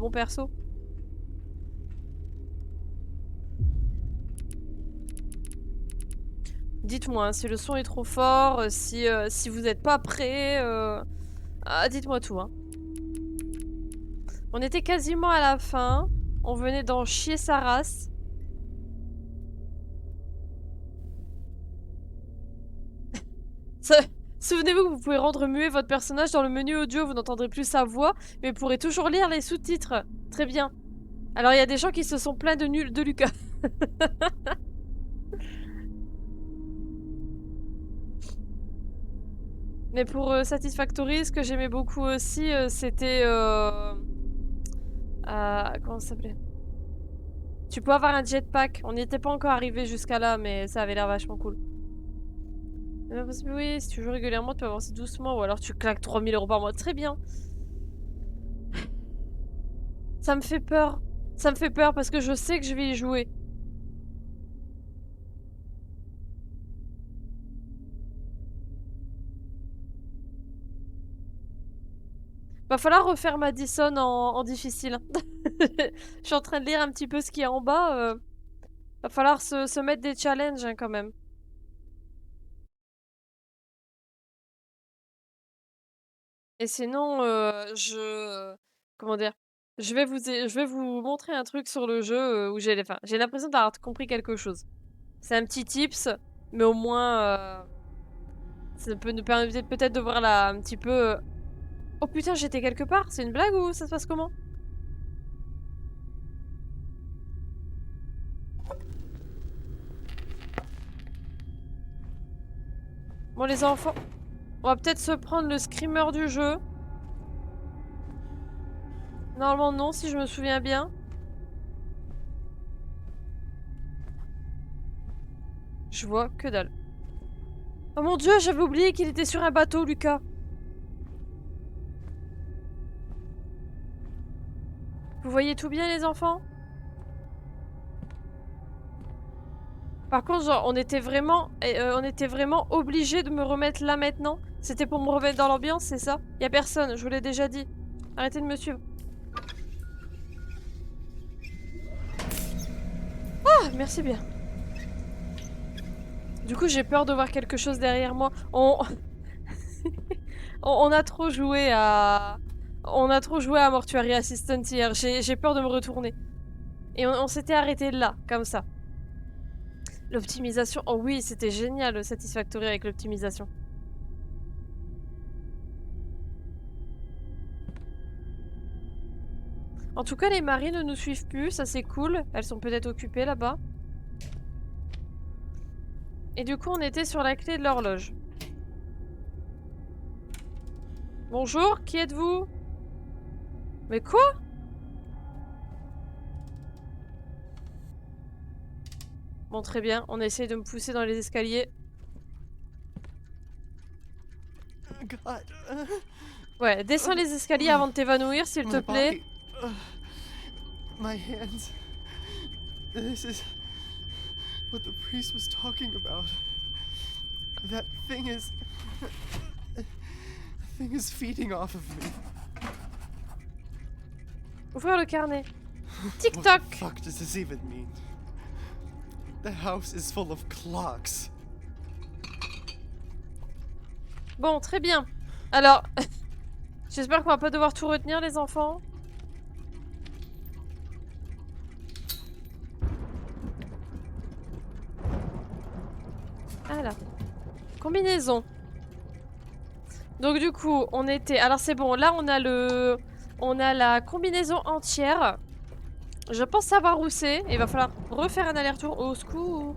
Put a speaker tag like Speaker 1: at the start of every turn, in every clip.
Speaker 1: mon perso. Dites-moi hein, si le son est trop fort, si vous n'êtes pas prêt. Dites-moi tout. Hein. On était quasiment à la fin. On venait d'en chier sa race. Souvenez-vous que vous pouvez rendre muet votre personnage dans le menu audio, vous n'entendrez plus sa voix, mais vous pourrez toujours lire les sous-titres. Très bien. Alors il y a des gens qui se sont plaints de Lucas. Mais pour Satisfactory, ce que j'aimais beaucoup aussi, c'était... comment ça s'appelait? Tu peux avoir un jetpack. On n'y était pas encore arrivé jusqu'à là, mais ça avait l'air vachement cool. Oui, si tu joues régulièrement, tu peux avancer doucement, ou alors tu claques 3000 € par mois. Très bien. Ça me fait peur. Ça me fait peur parce que je sais que je vais y jouer. Va falloir refaire Madison en difficile. Je suis en train de lire un petit peu ce qu'il y a en bas. Va falloir se mettre des challenges hein, quand même. Et sinon, comment dire? Je vais vous montrer un truc sur le jeu où j'ai l'impression d'avoir compris quelque chose. C'est un petit tips, mais au moins, ça peut nous permettre peut-être de voir là un petit peu. Oh putain, j'étais quelque part? C'est une blague ou ça se passe comment? Bon, les enfants, on va peut-être se prendre le screamer du jeu. Normalement, non, si je me souviens bien. Je vois que dalle. Oh mon dieu, j'avais oublié qu'il était sur un bateau, Lucas. Vous voyez tout bien, les enfants? Par contre, genre, on était vraiment obligé de me remettre là maintenant. C'était pour me remettre dans l'ambiance, c'est ça? Y a personne, je vous l'ai déjà dit. Arrêtez de me suivre. Ah, merci bien. Du coup, j'ai peur de voir quelque chose derrière moi. On a trop joué à... On a trop joué à Mortuary Assistant hier. J'ai peur de me retourner. Et on s'était arrêté là, comme ça. L'optimisation. Oh oui, c'était génial, le Satisfactory avec l'optimisation. En tout cas, les maris ne nous suivent plus, ça c'est cool. Elles sont peut-être occupées là-bas. Et du coup, on était sur la clé de l'horloge. Bonjour, qui êtes-vous? Mais quoi? Bon, très bien, on essaye de me pousser dans les escaliers.
Speaker 2: God.
Speaker 1: Ouais, descends les escaliers avant de t'évanouir, s'il te plaît.
Speaker 2: My hands. This is what the priest was talking about. That thing is feeding off of me.
Speaker 1: Ouvrir le carnet.
Speaker 2: What
Speaker 1: TikTok.
Speaker 2: the fuck does this even mean? The house is full of clocks.
Speaker 1: Bon, très bien. Alors, j'espère qu'on va pas devoir tout retenir, les enfants. Voilà. Combinaison. Donc du coup, on était... Alors c'est bon, là on a le... On a la combinaison entière. Je pense savoir où c'est. Il va falloir refaire un aller-retour au secours.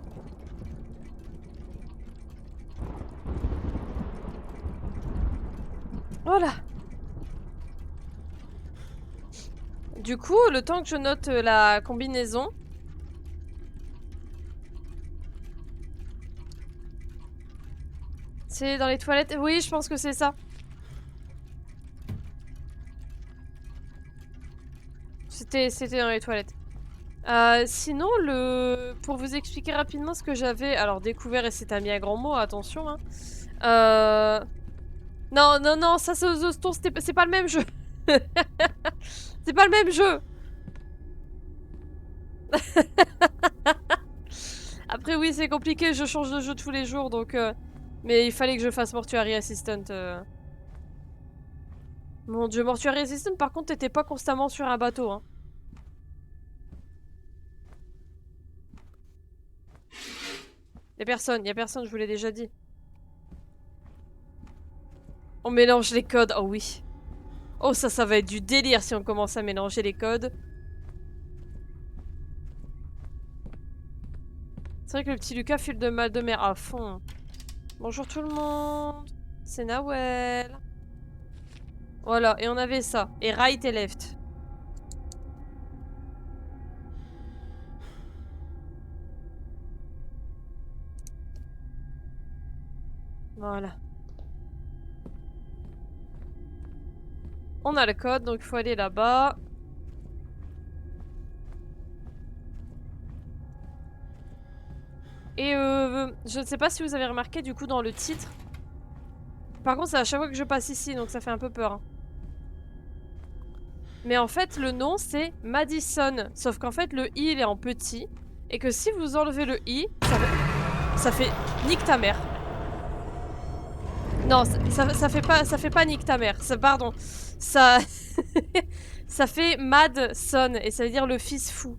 Speaker 1: Voilà. Du coup, le temps que je note la combinaison... C'est dans les toilettes? Oui, je pense que c'est ça. C'était dans les toilettes. Sinon, pour vous expliquer rapidement ce que j'avais... Alors, découvert, et c'est un bien grand mot, attention. Hein. Non, non, non, ça c'est aux Ostons, c'est pas le même jeu. C'est pas le même jeu. Après oui c'est compliqué, je change de jeu tous les jours donc... Mais il fallait que je fasse Mortuary Assistant. Mon dieu, Mortuary Assistant par contre t'étais pas constamment sur un bateau. Hein. Y'a personne, je vous l'ai déjà dit. On mélange les codes, oh oui. Oh ça va être du délire si on commence à mélanger les codes. C'est vrai que le petit Lucas file de mal de mer à fond. Bonjour tout le monde. C'est Nawel. Voilà, et on avait ça. Et right et left. Voilà. On a le code, donc il faut aller là-bas. Et je ne sais pas si vous avez remarqué du coup dans le titre. Par contre, c'est à chaque fois que je passe ici, donc ça fait un peu peur. Hein. Mais en fait, le nom c'est Madison. Sauf qu'en fait, le i il est en petit. Et que si vous enlevez le i, ça fait nique ta mère. Non, ça fait pas nique ta mère. Pardon. Ça. Ça fait Mad Son. Et ça veut dire le fils fou.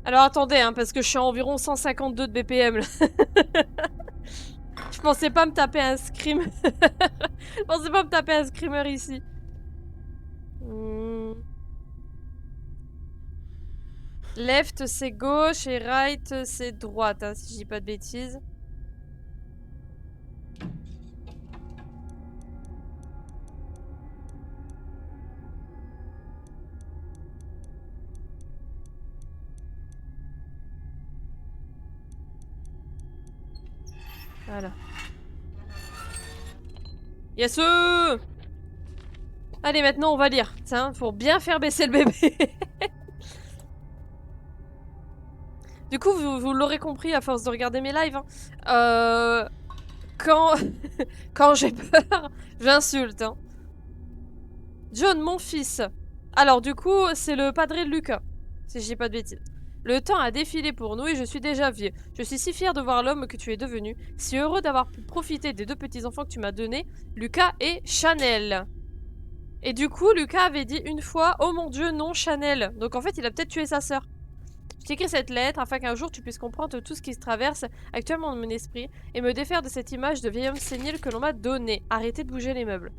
Speaker 1: Alors attendez, hein, parce que je suis à environ 152 de BPM là. Je pensais pas me taper un scream. Je pensais pas me taper un screamer ici. Left c'est gauche et right c'est droite, hein, si je dis pas de bêtises. Voilà. Yes! Allez, maintenant on va lire. Tiens, pour bien faire baisser le bébé. Du coup, vous l'aurez compris à force de regarder mes lives. Hein. Quand, quand j'ai peur, j'insulte. Hein. John, mon fils. Alors, du coup, c'est le padre de Lucas. Si je dis pas de bêtises. Le temps a défilé pour nous et je suis déjà vieux. Je suis si fière de voir l'homme que tu es devenu. Si heureux d'avoir pu profiter des 2 petits-enfants que tu m'as donnés, Lucas et Chanel. Et du coup, Lucas avait dit une fois « Oh mon Dieu, non, Chanel !» Donc en fait, il a peut-être tué sa sœur. Je t'écris cette lettre afin qu'un jour tu puisses comprendre tout ce qui se traverse actuellement dans mon esprit et me défaire de cette image de vieil homme sénile que l'on m'a donnée. Arrêtez de bouger les meubles.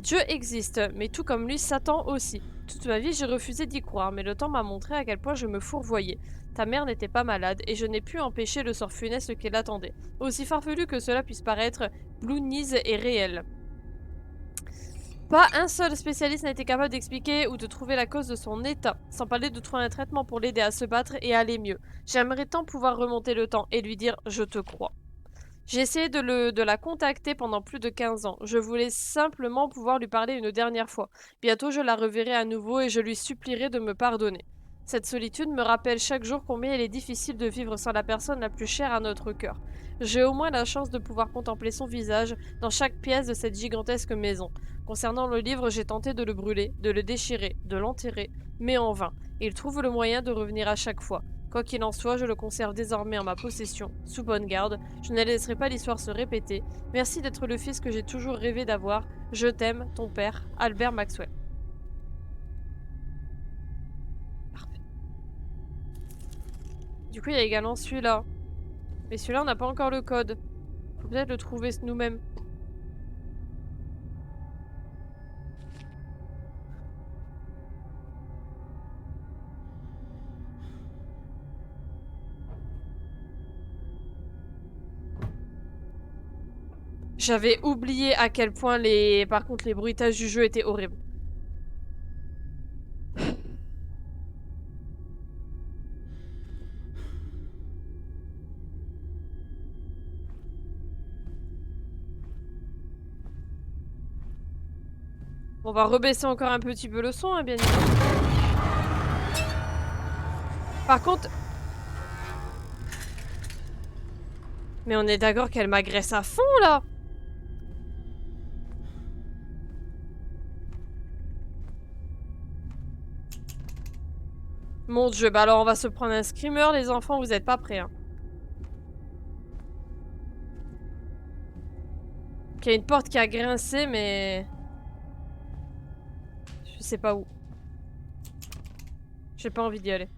Speaker 1: Dieu existe, mais tout comme lui, Satan aussi. Toute ma vie, j'ai refusé d'y croire, mais le temps m'a montré à quel point je me fourvoyais. Ta mère n'était pas malade, et je n'ai pu empêcher le sort funeste qu'elle attendait. Aussi farfelu que cela puisse paraître, Blue Knees est réel. Pas un seul spécialiste n'a été capable d'expliquer ou de trouver la cause de son état, sans parler de trouver un traitement pour l'aider à se battre et à aller mieux. J'aimerais tant pouvoir remonter le temps et lui dire « je te crois ». J'ai essayé de la contacter pendant plus de 15 ans. Je voulais simplement pouvoir lui parler une dernière fois. Bientôt je la reverrai à nouveau et je lui supplierai de me pardonner. Cette solitude me rappelle chaque jour combien il est difficile de vivre sans la personne la plus chère à notre cœur. J'ai au moins la chance de pouvoir contempler son visage dans chaque pièce de cette gigantesque maison. Concernant le livre, j'ai tenté de le brûler, de le déchirer, de l'enterrer, mais en vain. Il trouve le moyen de revenir à chaque fois. Quoi qu'il en soit, je le conserve désormais en ma possession, sous bonne garde. Je ne laisserai pas l'histoire se répéter. Merci d'être le fils que j'ai toujours rêvé d'avoir. Je t'aime, ton père, Albert Maxwell. Parfait. Du coup, il y a également celui-là. Mais celui-là, on n'a pas encore le code. Faut peut-être le trouver nous-mêmes. J'avais oublié à quel point par contre les bruitages du jeu étaient horribles. On va rebaisser encore un petit peu le son, hein, bien évidemment. Par contre... Mais on est d'accord qu'elle m'agresse à fond, là. Mon Dieu, bah alors on va se prendre un screamer, les enfants, vous êtes pas prêts, hein. Il y a une porte qui a grincé, mais... Je sais pas où. J'ai pas envie d'y aller.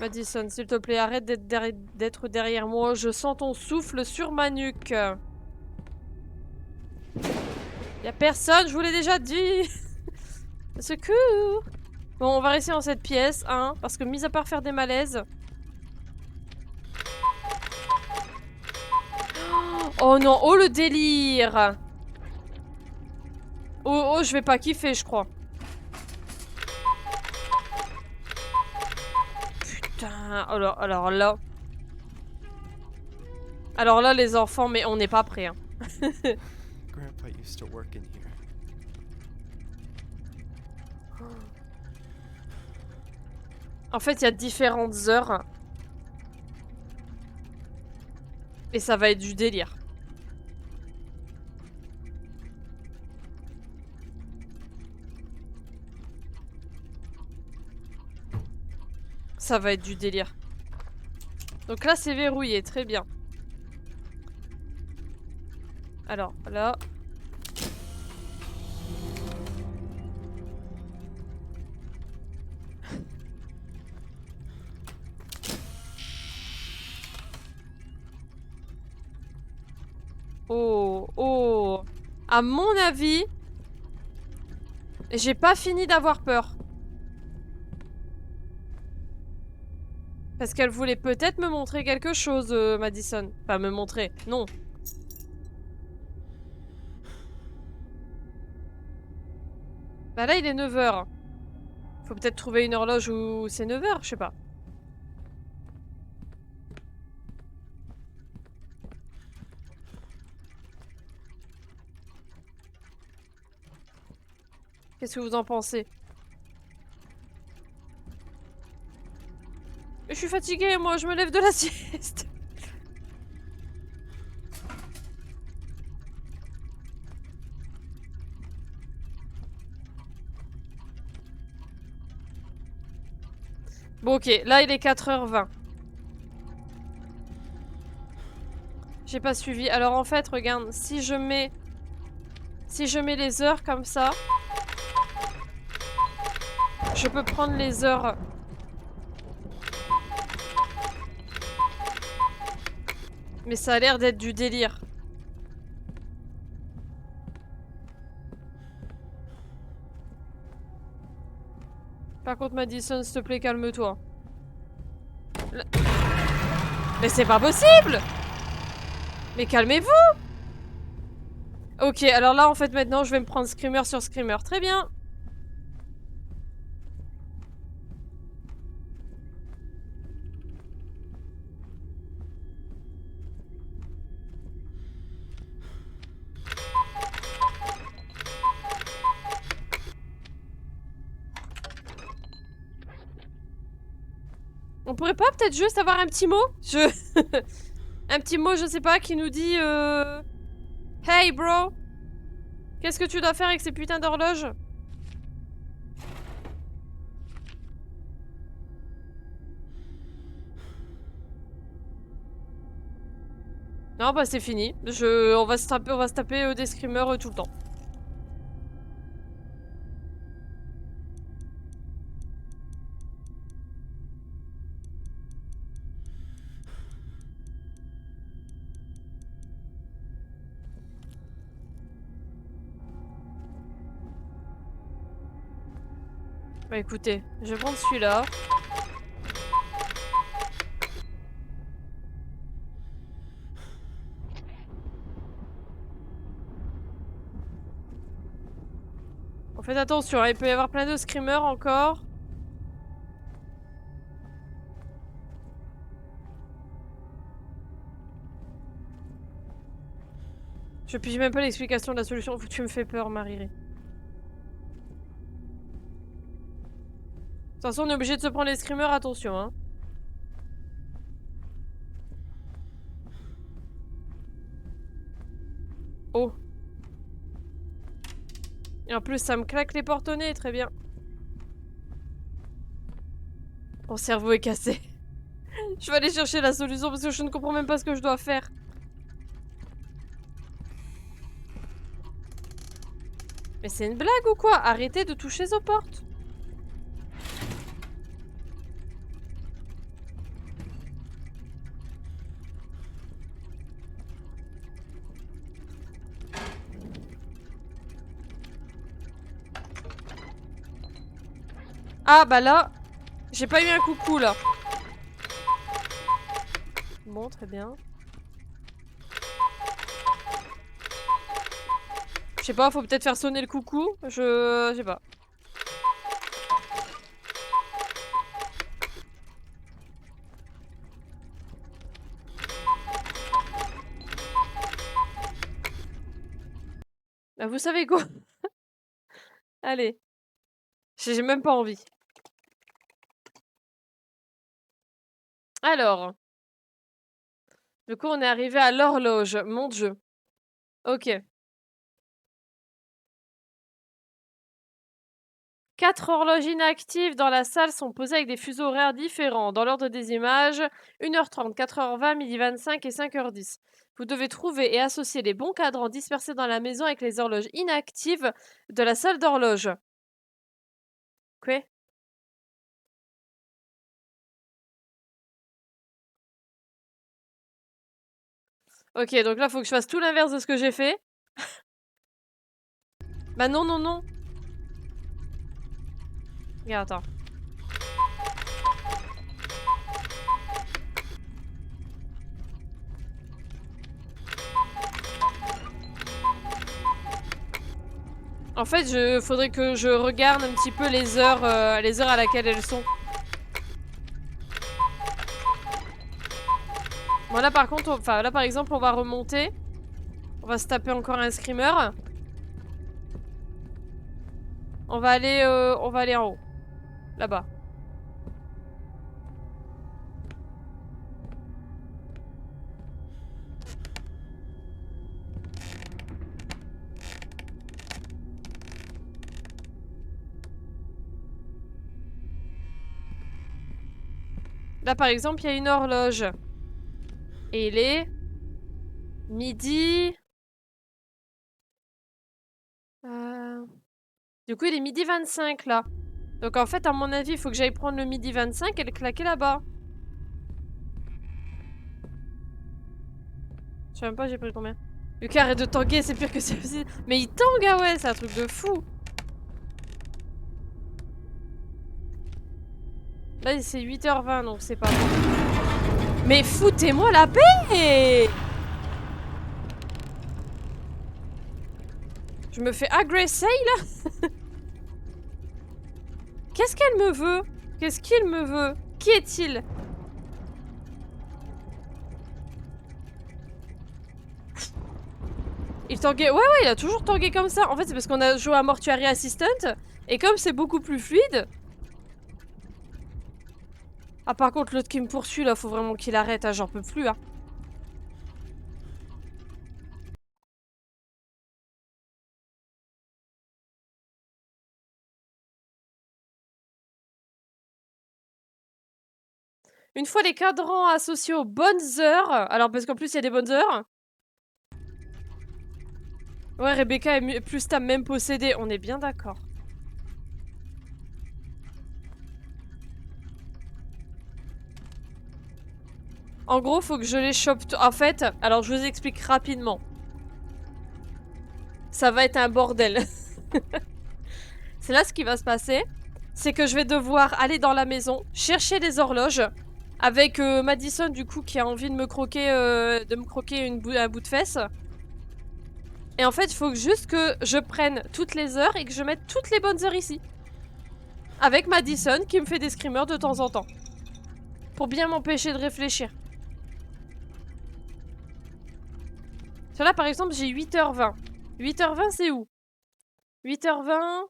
Speaker 1: Madison, s'il te plaît, arrête d'être derrière moi. Je sens ton souffle sur ma nuque. Y'a personne, je vous l'ai déjà dit. Secours. Bon, on va rester dans cette pièce, hein, parce que mis à part faire des malaises... Oh non, oh le délire. Oh, oh, je vais pas kiffer, je crois. Putain, alors là... Alors là, les enfants, mais on n'est pas prêts, hein.
Speaker 2: Grandpa used to work in here.
Speaker 1: En fait, il y a différentes heures. Et ça va être du délire. Ça va être du délire. Donc là, c'est verrouillé, très bien. Alors, là... Oh, oh. À mon avis, j'ai pas fini d'avoir peur. Parce qu'elle voulait peut-être me montrer quelque chose, Madison. Enfin, me montrer. Non. Bah là, il est 9 h. Faut peut-être trouver une horloge où c'est 9 h, je sais pas. Qu'est-ce que vous en pensez? Je suis fatiguée, moi, je me lève de la sieste. Bon, ok, là, il est 4 h 20. J'ai pas suivi. Alors, en fait, regarde, si je mets les heures comme ça, je peux prendre les heures. Mais ça a l'air d'être du délire. Par contre, Madison, s'il te plaît, calme-toi. Mais c'est pas possible! Mais calmez-vous! Ok, alors là, en fait, maintenant, je vais me prendre screamer sur screamer. Très bien. On pourrait pas peut-être juste avoir un petit mot? Un petit mot, je sais pas, qui nous dit Hey bro! Qu'est-ce que tu dois faire avec ces putains d'horloges? Non, bah c'est fini. On va se taper des screamers tout le temps. Bah écoutez, je vais prendre celui-là. Faites attention, hein, il peut y avoir plein de screamers encore. Je pige même pas l'explication de la solution. Faut que tu me fais peur, Marie. De toute façon, on est obligé de se prendre les screamers, attention, hein. Oh. Et en plus, ça me claque les portes au nez, très bien. Mon cerveau est cassé. Je vais aller chercher la solution parce que je ne comprends même pas ce que je dois faire. Mais c'est une blague ou quoi? Arrêtez de toucher aux portes. Ah bah là, j'ai pas eu un coucou là. Bon, très bien. Je sais pas, faut peut-être faire sonner le coucou. Je sais pas. Bah, vous savez quoi? Allez. J'ai même pas envie. Alors. Du coup, on est arrivé à l'horloge. Mon Dieu. Ok. 4 horloges inactives dans la salle sont posées avec des fuseaux horaires différents. Dans l'ordre des images, 1h30, 4h20, 12h25 et 5h10. Vous devez trouver et associer les bons cadrans dispersés dans la maison avec les horloges inactives de la salle d'horloge. Quoi? Ok, donc là, faut que je fasse tout l'inverse de ce que j'ai fait. Bah non, non, non. Regarde, attends. En fait, faudrait que je regarde un petit peu les heures à laquelle elles sont. Bon là par contre, enfin là par exemple, on va remonter. On va se taper encore un screamer. On va aller en haut. Là-bas. Là par exemple, il y a une horloge. Et il est... midi... Du coup, il est midi 25 là. Donc en fait, à mon avis, il faut que j'aille prendre le midi 25 et le claquer là-bas. Je sais même pas, j'ai pris combien. Lucas, arrête de tanguer, c'est pire que c'est aussi. Mais il tangue, ah ouais, c'est un truc de fou. Là, c'est 8h20, donc c'est pas bon. Mais foutez-moi la paix! Je me fais agresser, là? Qu'est-ce qu'elle me veut? Qu'est-ce qu'il me veut? Qui est-il? Il tanguait... Ouais, il a toujours tangué comme ça. En fait, c'est parce qu'on a joué à Mortuary Assistant. Et comme c'est beaucoup plus fluide... Ah, par contre, l'autre qui me poursuit, là, faut vraiment qu'il arrête. Ah, j'en peux plus, hein. Une fois les cadrans associés aux bonnes heures... Alors, parce qu'en plus, il y a des bonnes heures. Ouais, Rebecca est plus ta même possédée. On est bien d'accord. En gros, faut que je les chope... En fait, alors je vous explique rapidement. Ça va être un bordel. C'est là ce qui va se passer. C'est que je vais devoir aller dans la maison, chercher des horloges. Avec Madison, du coup, qui a envie de me croquer, un bout de fesse. Et en fait, il faut juste que je prenne toutes les heures et que je mette toutes les bonnes heures ici. Avec Madison, qui me fait des screamers de temps en temps. Pour bien m'empêcher de réfléchir. Là, par exemple, j'ai 8h20. 8h20, c'est où? 8h20...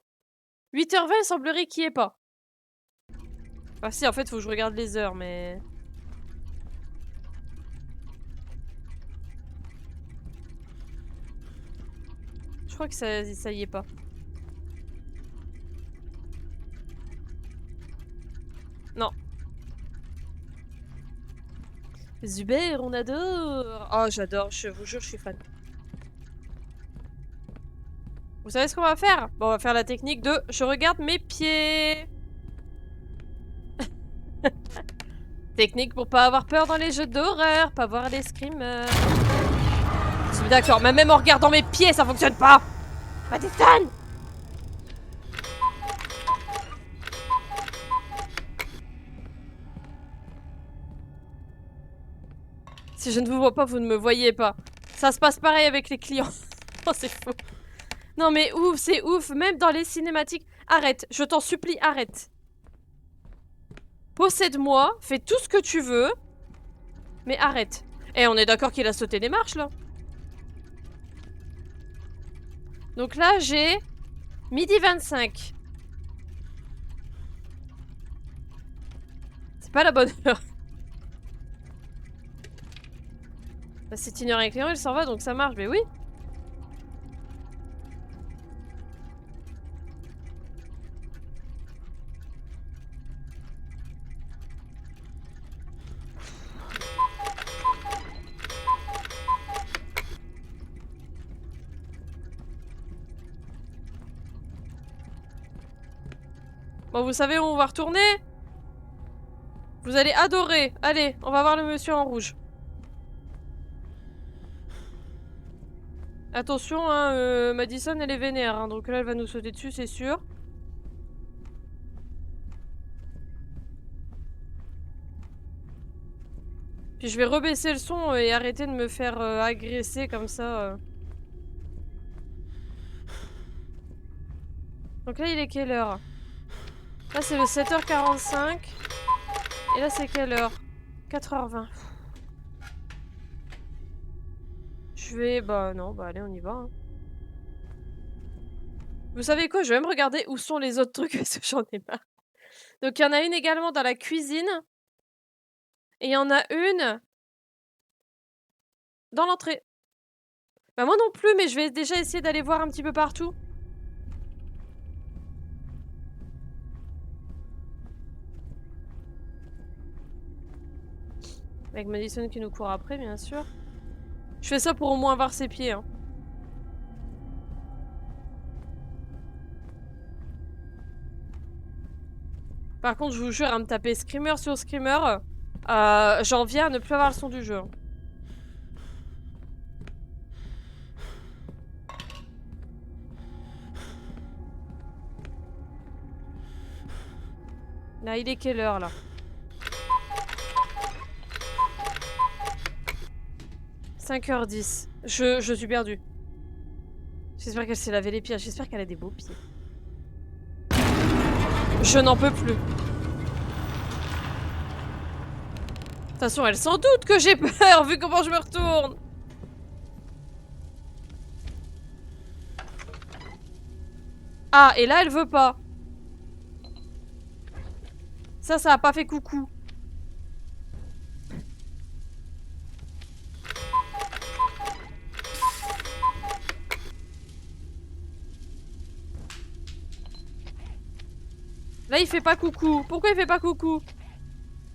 Speaker 1: 8h20, il semblerait qu'il n'y ait pas. Ah si, en fait, faut que je regarde les heures, mais... Je crois que ça y est pas. Non. Zuber, on adore. Oh, j'adore, je vous jure, je suis fan. Vous savez ce qu'on va faire? Bon, on va faire la technique de je regarde mes pieds. Technique pour pas avoir peur dans les jeux d'horreur, pas voir les screamers. Je suis d'accord, mais même en regardant mes pieds, ça fonctionne pas. Madison! Si je ne vous vois pas, vous ne me voyez pas. Ça se passe pareil avec les clients. Oh, c'est faux. Non mais ouf, c'est ouf. Même dans les cinématiques. Arrête, je t'en supplie, arrête. Possède-moi, fais tout ce que tu veux. Mais arrête. Eh, on est d'accord qu'il a sauté les marches, là. Donc là, j'ai... 12h25. C'est pas la bonne heure. Bah, c'est 1h et client, il s'en va, donc ça marche. Mais oui. Bon, vous savez où on va retourner? Vous allez adorer. Allez, on va voir le monsieur en rouge. Attention, hein, Madison, elle est vénère, hein, donc là, elle va nous sauter dessus, c'est sûr. Puis je vais rebaisser le son et arrêter de me faire agresser comme ça. Donc là, il est quelle heure? Là, c'est le 7h45. Et là, c'est quelle heure? 4h20. Je vais... Bah non, bah allez, on y va. Hein. Vous savez quoi? Je vais même regarder où sont les autres trucs parce que j'en ai marre. Donc il y en a une également dans la cuisine. Et il y en a une... dans l'entrée. Bah moi non plus, mais je vais déjà essayer d'aller voir un petit peu partout. Avec Madison qui nous court après, bien sûr. Je fais ça pour au moins voir ses pieds. Hein. Par contre, je vous jure, à me taper screamer sur screamer, j'en viens à ne plus avoir le son du jeu. Hein. Là, il est quelle heure, là? 5h10. Je suis perdue. J'espère qu'elle s'est lavé les pieds. J'espère qu'elle a des beaux pieds. Je n'en peux plus. De toute façon, elle s'en doute que j'ai peur, vu comment je me retourne. Ah, et là, elle veut pas. Ça a pas fait coucou. Là, il fait pas coucou. Pourquoi il fait pas coucou?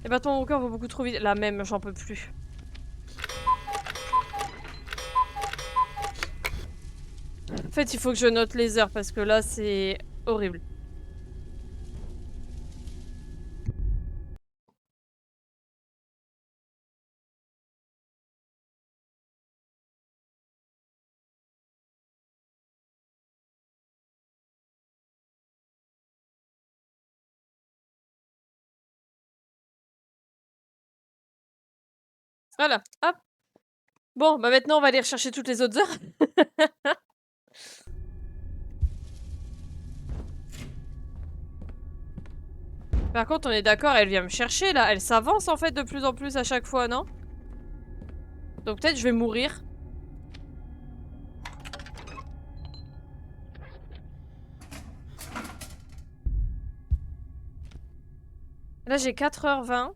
Speaker 1: Les bâtons au cœur vont beaucoup trop vite. Là même, j'en peux plus. En fait, il faut que je note les heures parce que là, c'est horrible. Voilà, hop. Bon, bah maintenant, on va aller rechercher toutes les autres heures. Par contre, on est d'accord, elle vient me chercher, là. Elle s'avance, en fait, de plus en plus à chaque fois, non? Donc peut-être je vais mourir. Là, j'ai 4h20.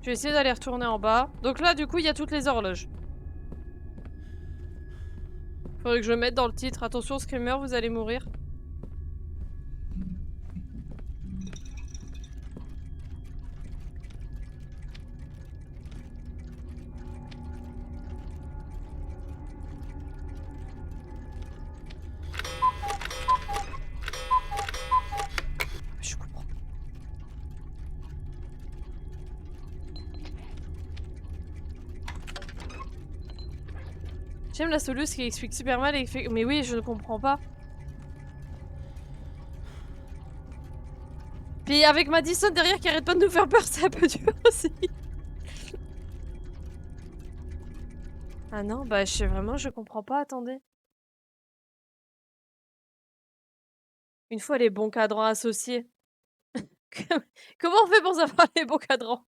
Speaker 1: Je vais essayer d'aller retourner en bas. Donc là, du coup, il y a toutes les horloges. Faudrait que je le mette dans le titre. Attention, Screamer, vous allez mourir. Je comprends. J'aime la soluce qui explique super mal et qui fait... Mais oui, je ne comprends pas. Puis avec Madison derrière qui arrête pas de nous faire peur, c'est un peu dur aussi. Ah non, bah je comprends pas, attendez. Une fois les bons cadrans associés. Comment on fait pour savoir les bons cadrans?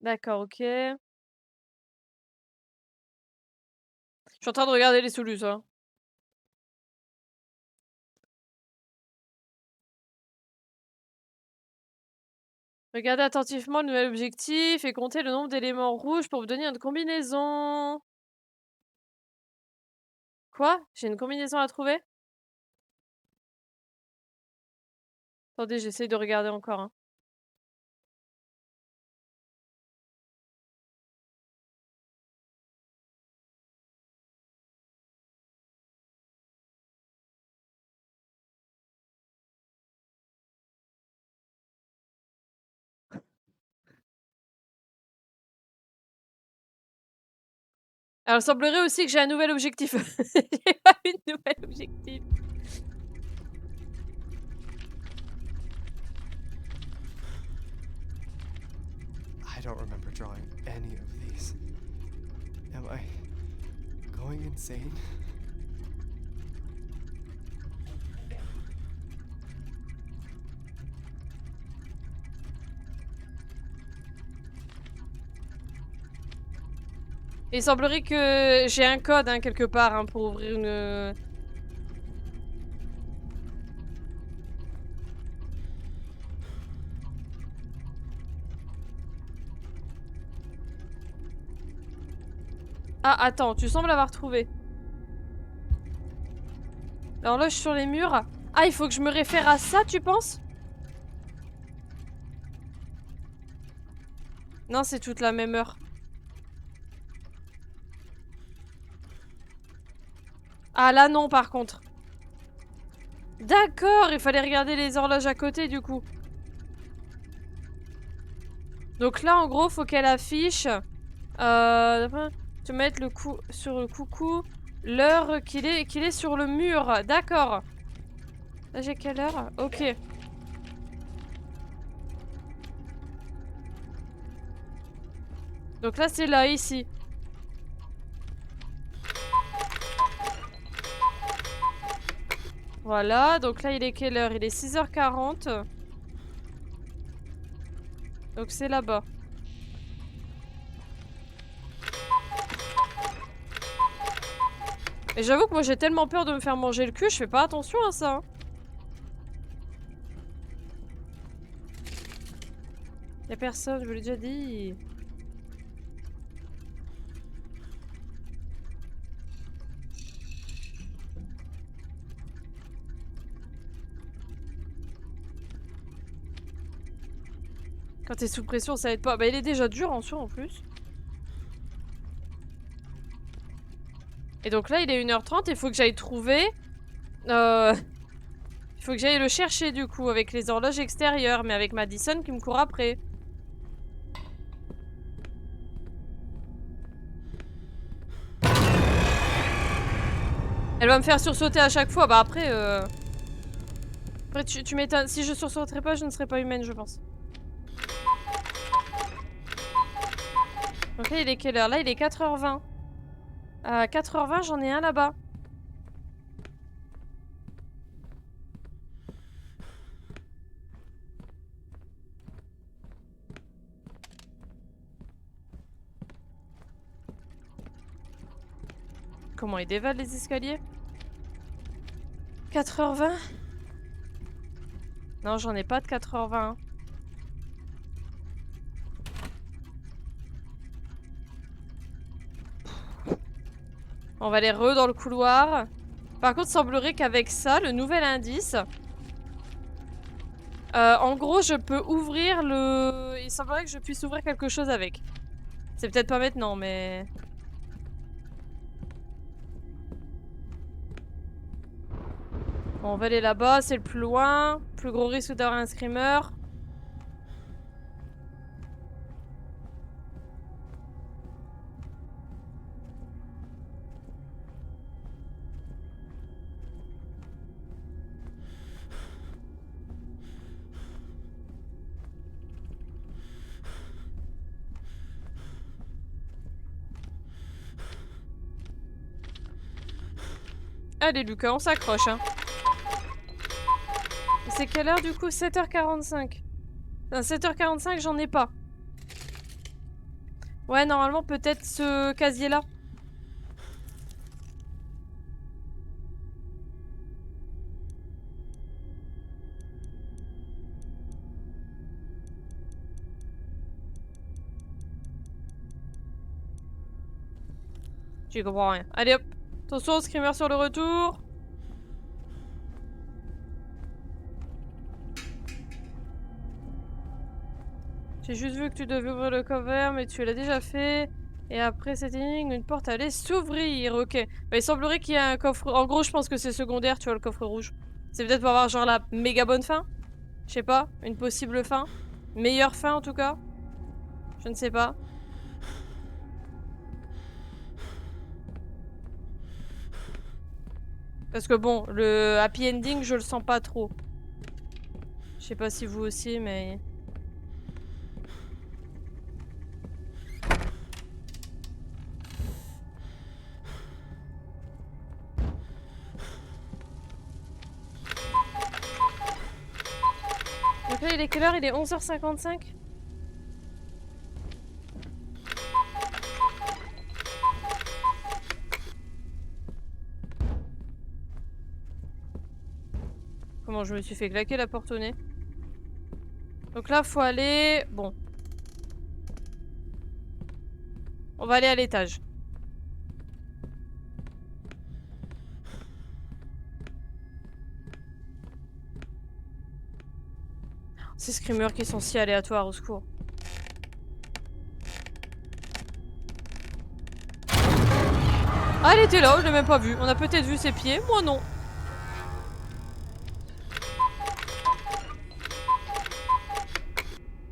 Speaker 1: D'accord, ok. Je suis en train de regarder les solutions. Hein. Regardez attentivement le nouvel objectif et comptez le nombre d'éléments rouges pour obtenir une combinaison. Quoi? J'ai une combinaison à trouver? Attendez, j'essaye de regarder encore. Hein. Alors, il semblerait aussi que j'ai un nouvel objectif. J'ai pas eu de nouvel objectif.
Speaker 2: I don't remember drawing any of these. Am I going insane?
Speaker 1: Il semblerait que j'ai un code hein, quelque part hein, pour ouvrir une... Ah, attends, tu sembles l'avoir trouvé. L'horloge sur les murs. Ah, il faut que je me réfère à ça, tu penses? Non, c'est toute la même heure. Ah, là non, par contre. D'accord, il fallait regarder les horloges à côté, du coup. Donc là, en gros, faut qu'elle affiche... te mettre le coup sur le coucou l'heure qu'il est sur le mur. D'accord. Là, j'ai quelle heure? Ok. Donc là, c'est là, ici. Voilà, donc là, il est quelle heure? Il est 6h40. Donc c'est là-bas. Et j'avoue que moi, j'ai tellement peur de me faire manger le cul, je fais pas attention à ça. Hein. Y'a personne, je vous l'ai déjà dit. Quand t'es sous pression, ça aide pas. Bah, il est déjà dur en soi, en plus. Et donc là, il est 1h30, il faut que j'aille trouver... Il faut que j'aille le chercher, du coup, avec les horloges extérieures, mais avec Madison qui me court après. Elle va me faire sursauter à chaque fois. Bah après, Après, tu m'étonnes. Si je sursauterais pas, je ne serais pas humaine, je pense. Donc là, il est quelle heure? Là, il est 4h20. À 4h20, j'en ai un là-bas. Comment il dévale les escaliers? 4h20? Non, j'en ai pas de 4h20. On va aller dans le couloir. Par contre, il semblerait qu'avec ça, le nouvel indice... en gros, je peux ouvrir le... Il semblerait que je puisse ouvrir quelque chose avec. C'est peut-être pas maintenant, mais... Bon, on va aller là-bas, c'est le plus loin. Plus gros risque d'avoir un screamer. Allez Lucas, on s'accroche hein. C'est quelle heure du coup? 7h45. 7h45 j'en ai pas. Ouais normalement peut-être ce casier là. J'y comprends rien. Allez hop. Attention, screamer sur le retour. J'ai juste vu que tu devais ouvrir le cover, mais tu l'as déjà fait. Et après cette énigme, une porte allait s'ouvrir. Ok. Bah, il semblerait qu'il y ait un coffre... En gros, je pense que c'est secondaire, tu vois, le coffre rouge. C'est peut-être pour avoir genre la méga bonne fin. Je sais pas. Une possible fin. Meilleure fin, en tout cas. Je ne sais pas. Parce que bon, le happy ending, je le sens pas trop. Je sais pas si vous aussi, mais... Donc là, il est quelle heure? Il est 11h55. Comment je me suis fait claquer la porte au nez? Donc là, faut aller... Bon. On va aller à l'étage. Ces screamers qui sont si aléatoires, au secours. Ah, elle était là, je l'ai même pas vue. On a peut-être vu ses pieds, moi non.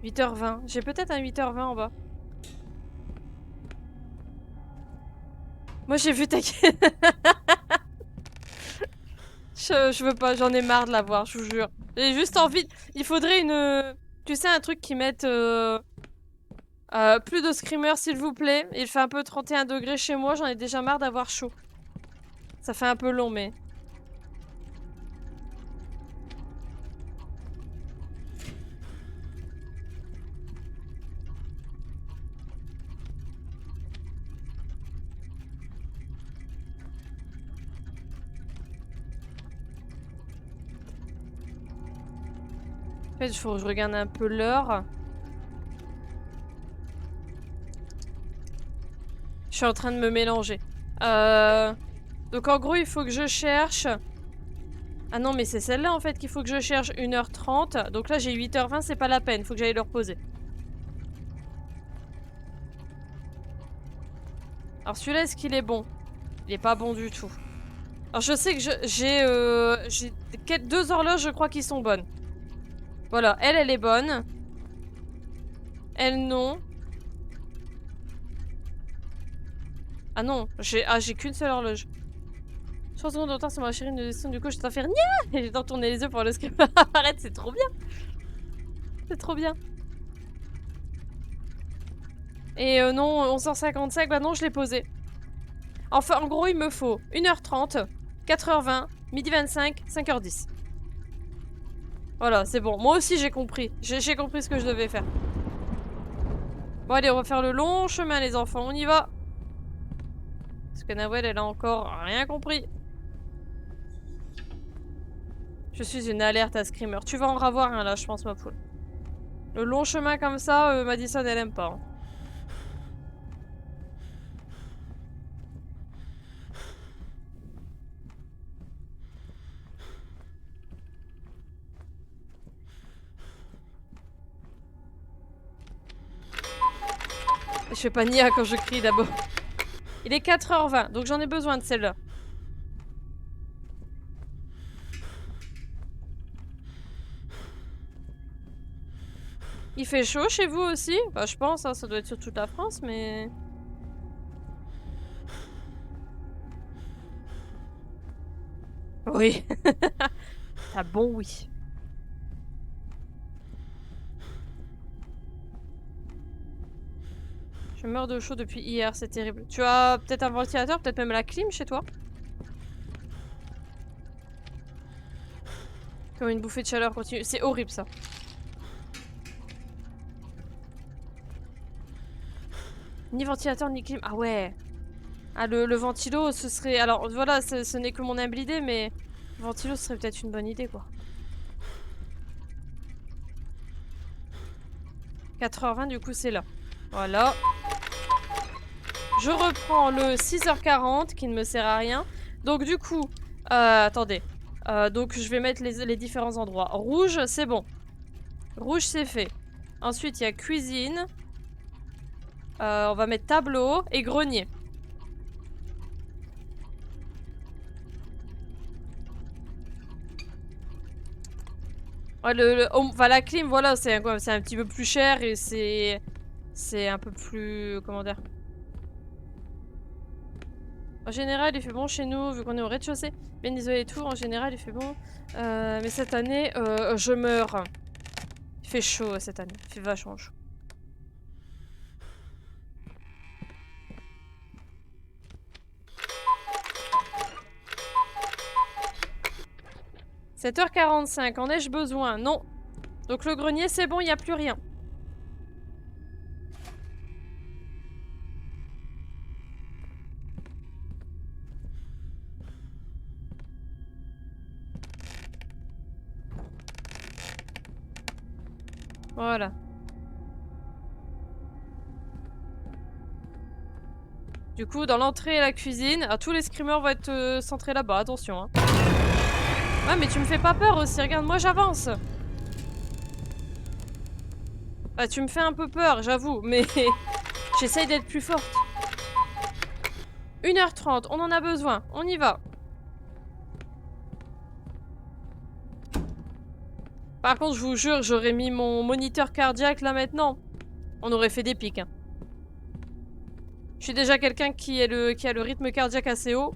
Speaker 1: « 8h20. J'ai peut-être un 8h20 en bas. Moi j'ai vu ta... je veux pas, j'en ai marre de la voir, je vous jure. J'ai juste envie... Il faudrait une... Tu sais, un truc qui mette... plus de screamers s'il vous plaît. Il fait un peu 31 degrés chez moi, j'en ai déjà marre d'avoir chaud. Ça fait un peu long mais... En fait, il faut que je regarde un peu l'heure. Je suis en train de me mélanger. Donc en gros, il faut que je cherche... Ah non, mais c'est celle-là en fait qu'il faut que je cherche 1h30. Donc là, j'ai 8h20, c'est pas la peine. Faut que j'aille le reposer. Alors celui-là, est-ce qu'il est bon? Il est pas bon du tout. Alors je sais que j'ai 2 horloges, je crois, qui sont bonnes. Voilà, elle est bonne. Elle, non. Ah non, j'ai qu'une seule horloge. 3 secondes de retard sur ma chérie de descendre, du coup, je t'en faire nia. Et j'ai tourné les yeux pour le screamer apparaître, c'est trop bien. C'est trop bien. Et non, 11h55, bah non, je l'ai posé. Enfin, en gros, il me faut 1h30, 4h20, 12h25, 5h10. Voilà, c'est bon. Moi aussi, j'ai compris. J'ai compris ce que je devais faire. Bon, allez, on va faire le long chemin, les enfants. On y va. Parce que Nawel, elle a encore rien compris. Je suis une alerte à screamer. Tu vas en ravoir un, là, je pense, ma poule. Le long chemin comme ça, Madison, elle aime pas. Hein. Je fais pas Nia quand je crie d'abord. Il est 4h20, donc j'en ai besoin de celle-là. Il fait chaud chez vous aussi? Bah je pense, hein, ça doit être sur toute la France, mais... Oui. Ah bon, oui. Je meurs de chaud depuis hier, c'est terrible. Tu as peut-être un ventilateur, peut-être même la clim chez toi? Comme une bouffée de chaleur continue. C'est horrible ça. Ni ventilateur ni clim. Ah ouais. Ah le ventilo ce serait... Alors voilà, ce n'est que mon humble idée, mais... Le ventilo ce serait peut-être une bonne idée quoi. 4h20 du coup c'est là. Voilà. Je reprends le 6h40 qui ne me sert à rien. Donc du coup... attendez. Donc je vais mettre les différents endroits. Rouge, c'est bon. Rouge, c'est fait. Ensuite, il y a cuisine. On va mettre tableau et grenier. Ouais, la clim, voilà, c'est un petit peu plus cher et c'est un peu plus... Comment dire? En général, il fait bon chez nous, vu qu'on est au rez-de-chaussée. Bien isolé et tout, en général, il fait bon. Mais cette année, je meurs. Il fait chaud cette année. Il fait vachement chaud. « 7h45, en ai-je besoin? Non. Donc le grenier, c'est bon, il n'y a plus rien. Voilà. Du coup, dans l'entrée et la cuisine, tous les screamers vont être centrés là-bas, attention. Hein. Ouais, mais tu me fais pas peur aussi, regarde, moi j'avance. Bah, tu me fais un peu peur, j'avoue, mais j'essaye d'être plus forte. 1h30, on en a besoin, on y va. Par contre, je vous jure, j'aurais mis mon moniteur cardiaque là maintenant. On aurait fait des pics. Hein. Je suis déjà quelqu'un qui a le rythme cardiaque assez haut.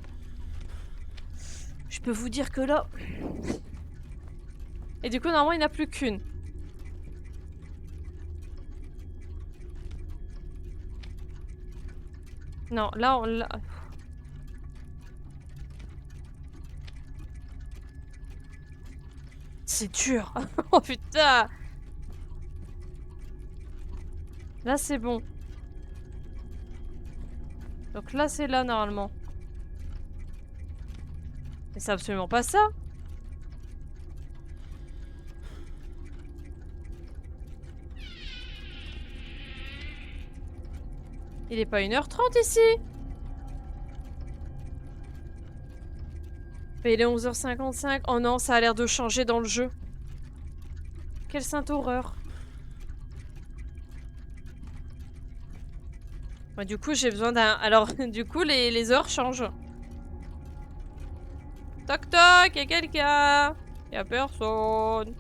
Speaker 1: Je peux vous dire que là... Et du coup, normalement, il n'y en a plus qu'une. Non, là, on l'a... C'est dur. Oh putain. Là, c'est bon. Donc là, c'est là, normalement. Mais c'est absolument pas ça. Il est pas 1h30 ici. Mais il est 11h55. Oh non, ça a l'air de changer dans le jeu. Quelle sainte horreur. Ouais, du coup, j'ai besoin d'un... Alors, du coup, les heures changent. Toc toc, y'a quelqu'un? Y'a personne.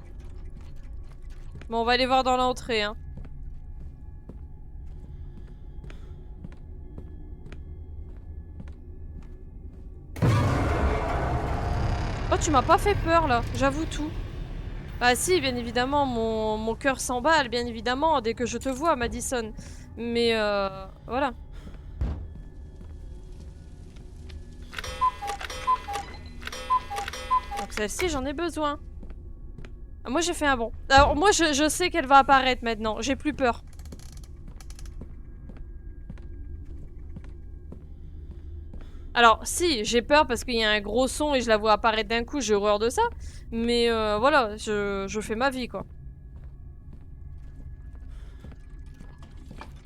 Speaker 1: Bon, on va aller voir dans l'entrée, hein. Oh, tu m'as pas fait peur, là. J'avoue tout. Ah si, bien évidemment, mon cœur s'emballe, bien évidemment, dès que je te vois, Madison. Mais voilà. Donc celle-ci, j'en ai besoin. Ah, moi, j'ai fait un bond. Alors moi, je sais qu'elle va apparaître maintenant. J'ai plus peur. Alors, si, j'ai peur parce qu'il y a un gros son et je la vois apparaître d'un coup, j'ai horreur de ça. Mais voilà, je fais ma vie, quoi.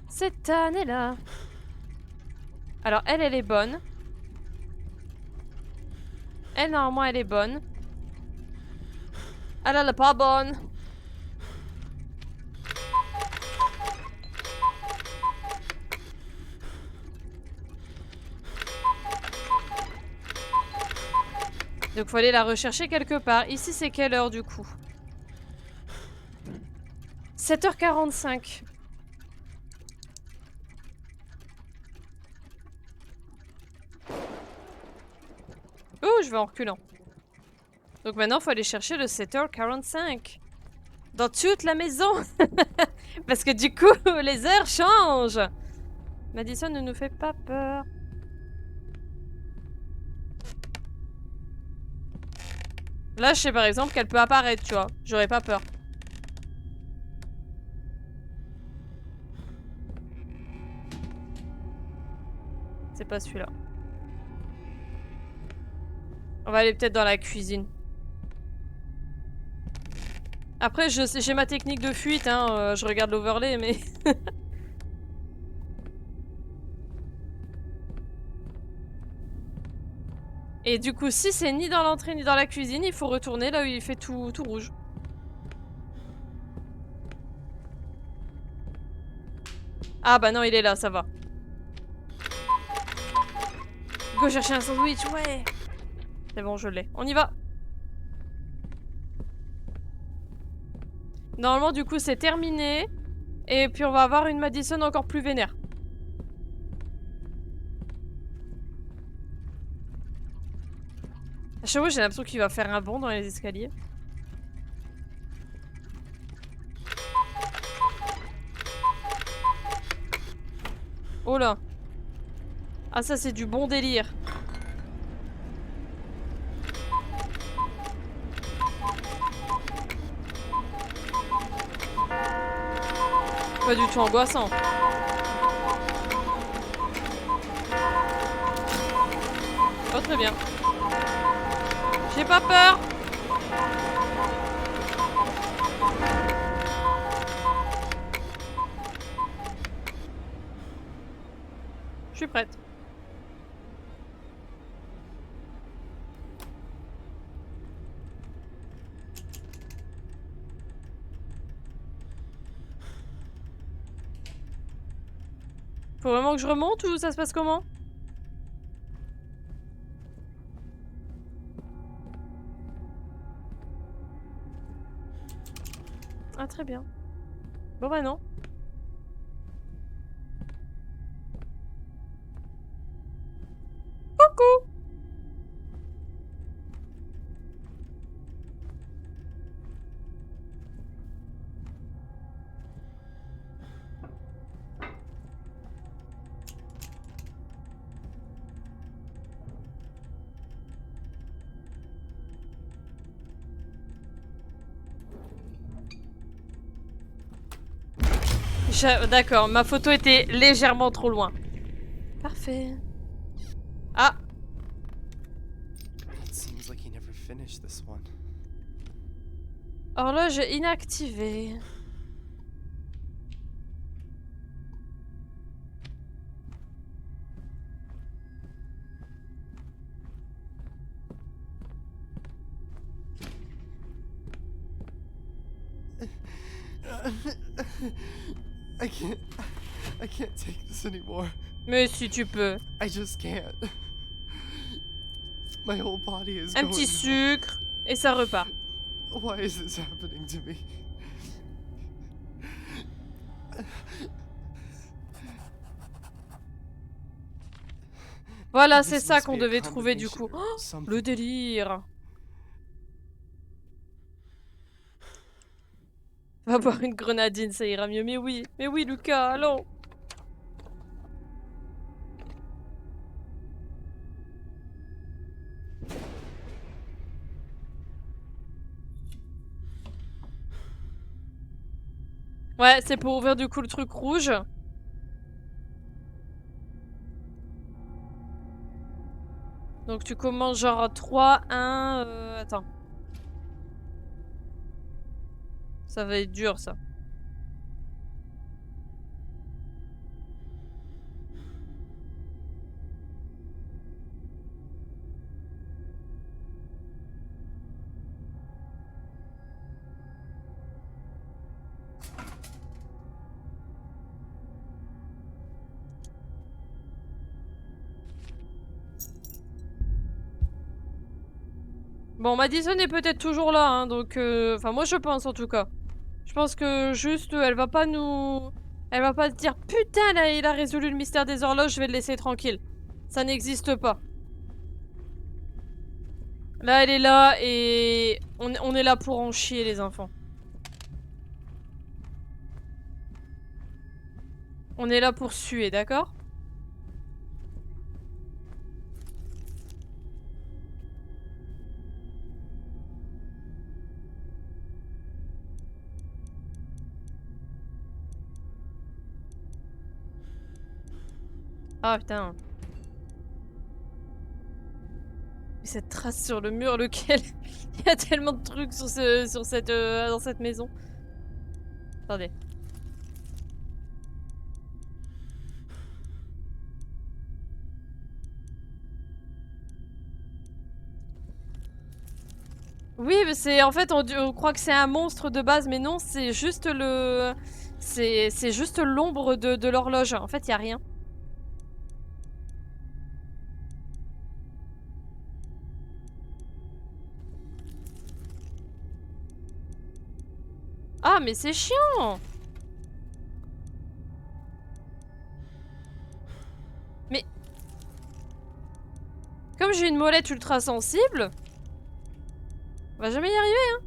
Speaker 1: Cette année-là. Alors, elle est bonne. Elle, normalement, elle est bonne. Elle est pas bonne. Donc, faut aller la rechercher quelque part. Ici, c'est quelle heure, du coup? 7h45. Oh, je vais en reculant. Donc maintenant, faut aller chercher le 7h45. Dans toute la maison. Parce que du coup, les heures changent. Madison ne nous fait pas peur. Là, je sais par exemple qu'elle peut apparaître, tu vois. J'aurais pas peur. C'est pas celui-là. On va aller peut-être dans la cuisine. Après, j'ai ma technique de fuite, hein. Je regarde l'overlay, mais... Et du coup, si c'est ni dans l'entrée ni dans la cuisine, il faut retourner là où il fait tout rouge. Ah bah non, il est là, ça va. Go chercher un sandwich, ouais. C'est bon, je l'ai. On y va. Normalement, du coup, c'est terminé. Et puis, on va avoir une Madison encore plus vénère. À chaque fois, j'ai l'impression qu'il va faire un bond dans les escaliers. Oh là. Ah, ça, c'est du bon délire. Pas du tout angoissant. Oh, très bien. J'ai pas peur. Je suis prête. Faut vraiment que je remonte ou ça se passe comment? Ah, très bien. Bon bah non. Coucou. D'accord, ma photo était légèrement trop loin. Parfait. Ah.
Speaker 2: It seems like he never finished this one.
Speaker 1: Horloge inactivée.
Speaker 2: I can't take this anymore.
Speaker 1: Mais si tu peux.
Speaker 2: I just can't. My whole body is
Speaker 1: Un
Speaker 2: going
Speaker 1: petit
Speaker 2: numb.
Speaker 1: sucre et ça repart.
Speaker 2: Why is this happening to me?
Speaker 1: Voilà,
Speaker 2: This
Speaker 1: c'est ça
Speaker 2: must
Speaker 1: qu'on
Speaker 2: be a
Speaker 1: devait trouver du
Speaker 2: combination
Speaker 1: coup.
Speaker 2: or
Speaker 1: Oh,
Speaker 2: something.
Speaker 1: le délire. Va boire une grenadine, ça ira mieux. Mais oui, Lucas, allons. Ouais, c'est pour ouvrir du coup le truc rouge. Donc tu commences genre 3, 1... attends. Ça va être dur, ça. Bon, Madison est peut-être toujours là, hein, donc... Enfin, moi je pense en tout cas. Je pense que juste, elle va pas nous... Elle va pas se dire « Putain, là, il a résolu le mystère des horloges, je vais le laisser tranquille. » Ça n'existe pas. Là, elle est là et... On est là pour en chier, les enfants. On est là pour suer, d'accord? Ah, putain. Mais cette trace sur le mur, lequel... Il y a tellement de trucs sur, dans cette maison. Attendez. Oui, mais c'est... En fait, on croit que c'est un monstre de base, mais non, c'est juste le... C'est juste l'ombre de l'horloge. En fait, il y a rien. Ah, mais c'est chiant! Mais... Comme j'ai une molette ultra sensible... On va jamais y arriver, hein.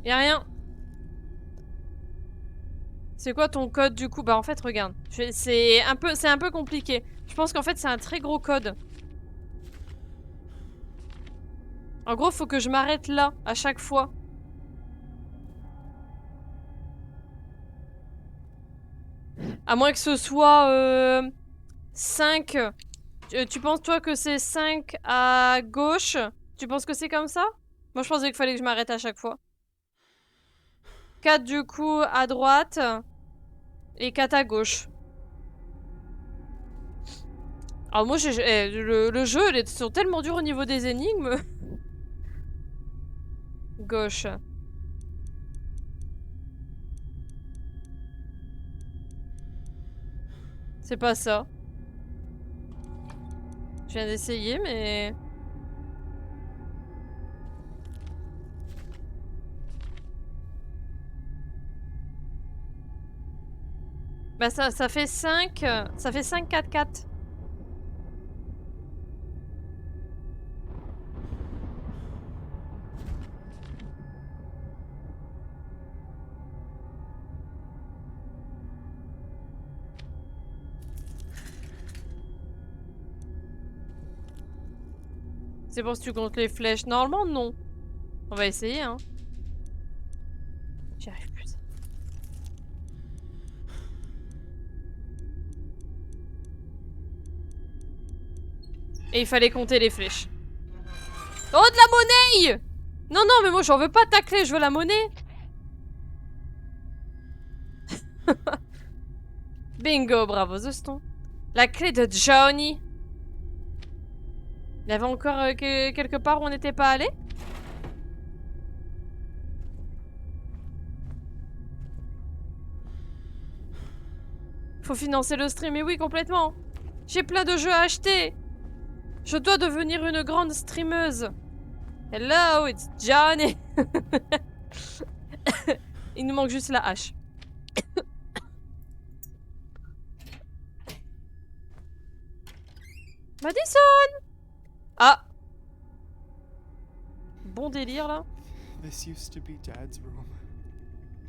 Speaker 1: Y a rien. C'est quoi ton code du coup? Bah en fait regarde, c'est un peu compliqué. Je pense qu'en fait c'est un très gros code. En gros faut que je m'arrête là à chaque fois. À moins que ce soit 5. Tu penses toi que c'est 5 à gauche? Tu penses que c'est comme ça? Moi je pensais qu'il fallait que je m'arrête à chaque fois. 4 du coup à droite et 4 à gauche. Alors moi le jeu, ils sont tellement durs au niveau des énigmes. Gauche. C'est pas ça. Je viens d'essayer mais... Bah ça fait 5... Ça fait 5, 4, 4. C'est bon si tu comptes les flèches. Normalement, non. On va essayer, hein. J'y arrive plus. Et il fallait compter les flèches. Oh, de la monnaie! Non, non, mais moi, j'en veux pas ta clé, je veux la monnaie. Bingo, bravo, Zeston. La clé de Johnny. Il y avait encore quelque part où on n'était pas allé? Faut financer le stream, mais oui, complètement. J'ai plein de jeux à acheter. Je dois devenir une grande streameuse. Hello, it's Johnny. Il nous manque juste la hache. Madison! Ah! Bon délire là.
Speaker 2: This used to be Dad's room.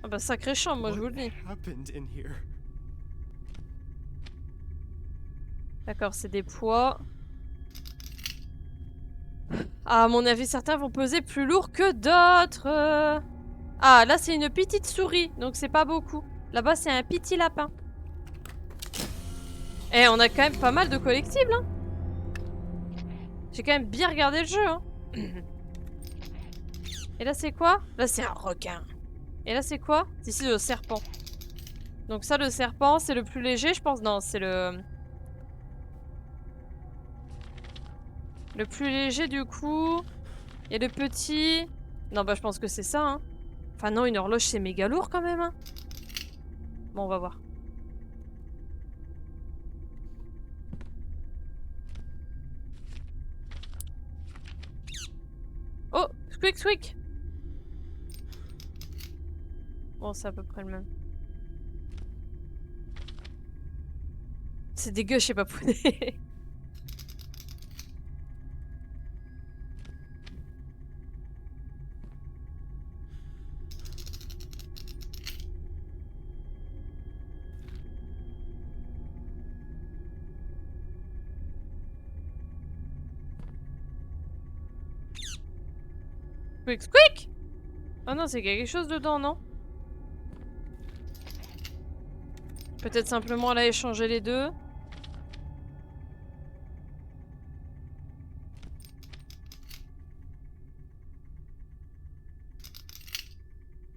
Speaker 1: Ah bah sacré chambre, moi je vous le dis.
Speaker 2: What happened in here?
Speaker 1: D'accord, c'est des poids. Ah, à mon avis, certains vont peser plus lourd que d'autres. Ah, là c'est une petite souris, donc c'est pas beaucoup. Là-bas c'est un petit lapin. Eh, on a quand même pas mal de collectibles, hein. J'ai quand même bien regardé le jeu, hein. Et là c'est quoi? Là c'est un requin. Et là c'est quoi? C'est ici le serpent. Donc ça, le serpent, c'est le plus léger, je pense. Non, c'est le... Le plus léger du coup. Et le petit... Non, bah je pense que c'est ça, hein. Enfin non, une horloge c'est méga lourd quand même, hein. Bon, on va voir. Oh, squeak squeak. Bon, c'est à peu près le même. C'est dégueu, je sais pas poulet. Squeak squeak. Oh non, c'est quelque chose dedans, non? Peut-être simplement là échanger les deux.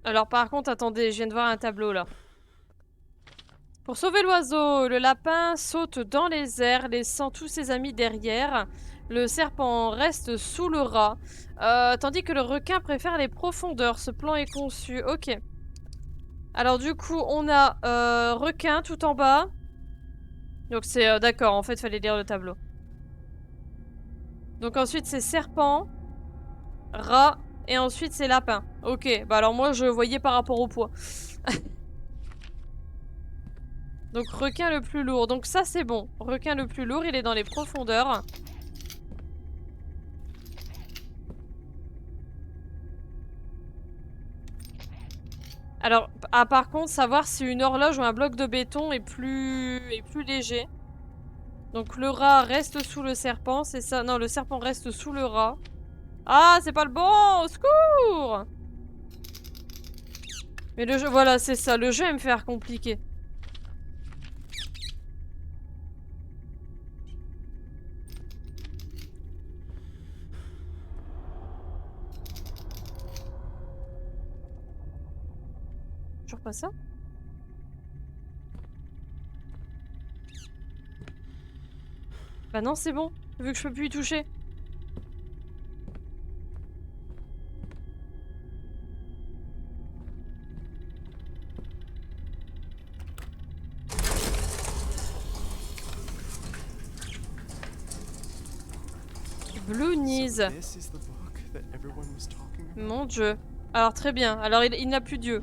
Speaker 1: Alors par contre, attendez, je viens de voir un tableau là. Pour sauver l'oiseau, le lapin saute dans les airs, laissant tous ses amis derrière. Le serpent reste sous le rat, tandis que le requin préfère les profondeurs. Ce plan est conçu. Ok. Alors du coup, on a requin tout en bas. Donc c'est d'accord, en fait, fallait lire le tableau. Donc ensuite, c'est serpent, rat, et ensuite c'est lapin. Ok, bah alors moi, je voyais par rapport au poids. Donc requin le plus lourd. Donc ça c'est bon. Requin le plus lourd, il est dans les profondeurs. Alors, par contre, savoir si une horloge ou un bloc de béton est plus léger. Donc le rat reste sous le serpent, c'est ça? Non, le serpent reste sous le rat. Ah, c'est pas le bon! Au secours! Mais le jeu, voilà, c'est ça. Le jeu aime faire compliqué. Toujours pas ça? Bah non, c'est bon. Vu que je peux plus y toucher. Blue Knees.
Speaker 2: So this is the book that everyone was talking about?
Speaker 1: Mon dieu. Alors très bien. Alors il n'a plus Dieu.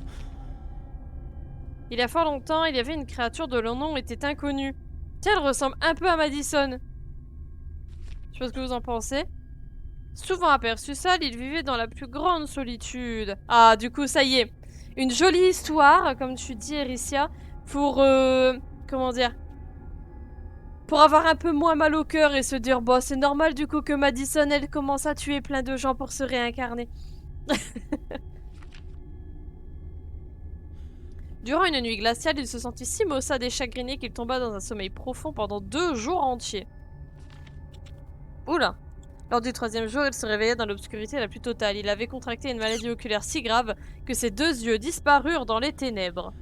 Speaker 1: Il y a fort longtemps, il y avait une créature dont le nom était inconnu. Tiens, elle ressemble un peu à Madison. Je sais pas ce que vous en pensez. Souvent aperçu seul, il vivait dans la plus grande solitude. Ah, du coup, ça y est. Une jolie histoire, comme tu dis, Ericia, pour... comment dire? Pour avoir un peu moins mal au cœur et se dire, bon, c'est normal du coup que Madison, elle commence à tuer plein de gens pour se réincarner. Durant une nuit glaciale, il se sentit si maussade et chagriné qu'il tomba dans un sommeil profond pendant 2 jours entiers. Oula! Lors du 3e jour, il se réveilla dans l'obscurité la plus totale. Il avait contracté une maladie oculaire si grave que ses 2 yeux disparurent dans les ténèbres.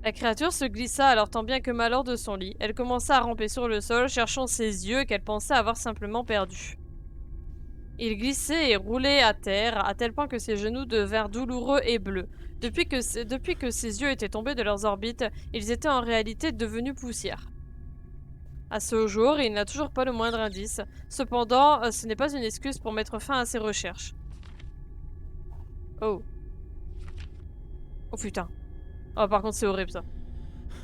Speaker 1: La créature se glissa alors tant bien que mal hors de son lit. Elle commença à ramper sur le sol, cherchant ses yeux qu'elle pensait avoir simplement perdus. Il glissait et roulait à terre, à tel point que ses genoux devinrent douloureux et bleus. Depuis que ses yeux étaient tombés de leurs orbites, ils étaient en réalité devenus poussière. à ce jour, il n'a toujours pas le moindre indice. Cependant, ce n'est pas une excuse pour mettre fin à ses recherches. Oh. Oh putain. Oh, par contre, c'est horrible ça.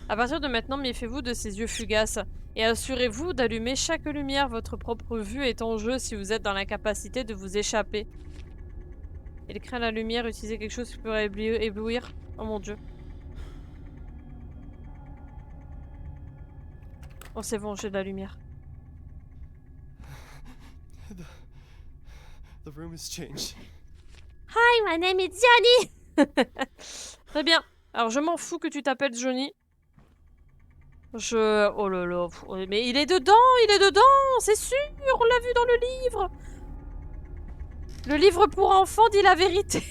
Speaker 1: À partir de maintenant, méfiez-vous de ces yeux fugaces et assurez-vous d'allumer chaque lumière. Votre propre vue est en jeu si vous êtes dans l'incapacité de vous échapper. Il craint la lumière, utilisez quelque chose qui pourrait éblouir. Oh mon dieu. Oh, c'est bon, j'ai de la lumière.
Speaker 2: The room has changed.
Speaker 1: Hi, my name is Johnny. Très bien. Alors, je m'en fous que tu t'appelles Johnny. Oh là là. Mais il est dedans, c'est sûr, on l'a vu dans le livre. Le livre pour enfants dit la vérité.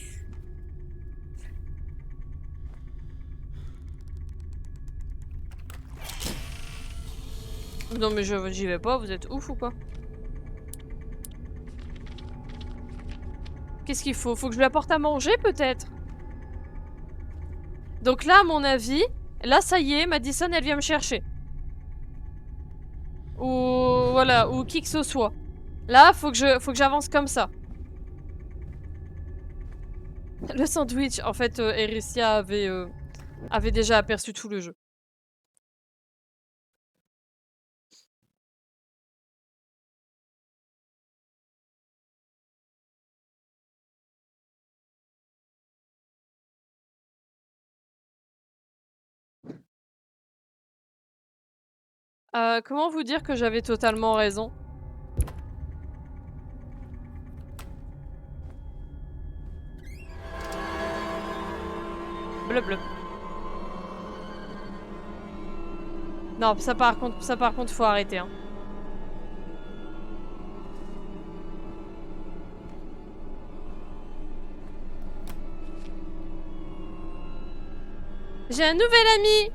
Speaker 1: Non mais j'y vais pas, vous êtes ouf ou quoi? Qu'est-ce qu'il faut? Faut que je lui apporte à manger peut-être? Donc là, à mon avis, là ça y est, Madison elle vient me chercher. Ou voilà, ou qui que ce soit. Là, faut que j'avance comme ça. Le sandwich, en fait, Erissia avait déjà aperçu tout le jeu. Comment vous dire que j'avais totalement raison? Blub blub. Non, ça par contre, faut arrêter, hein. J'ai un nouvel ami.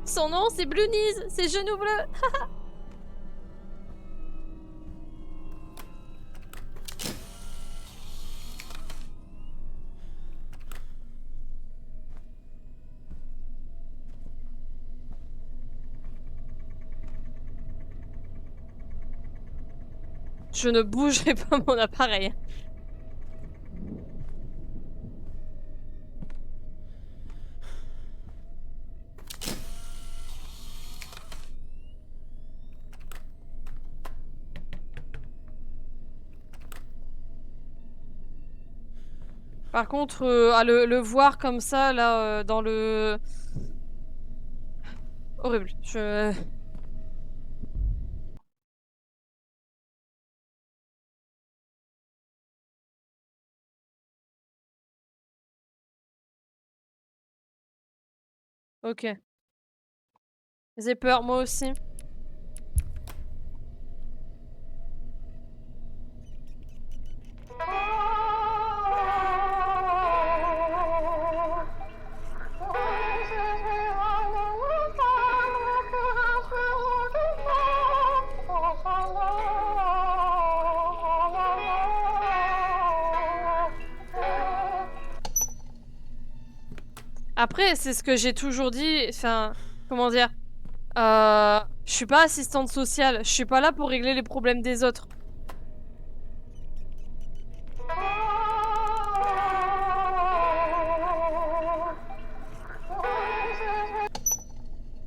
Speaker 1: Son nom, c'est Blue Knees, c'est Genou Bleu. Je ne bougerai pas mon appareil. Par contre, à le voir comme ça, là, dans le... Horrible. Ok. J'ai peur, moi aussi. Après, c'est ce que j'ai toujours dit, enfin, comment dire, je suis pas assistante sociale, je suis pas là pour régler les problèmes des autres.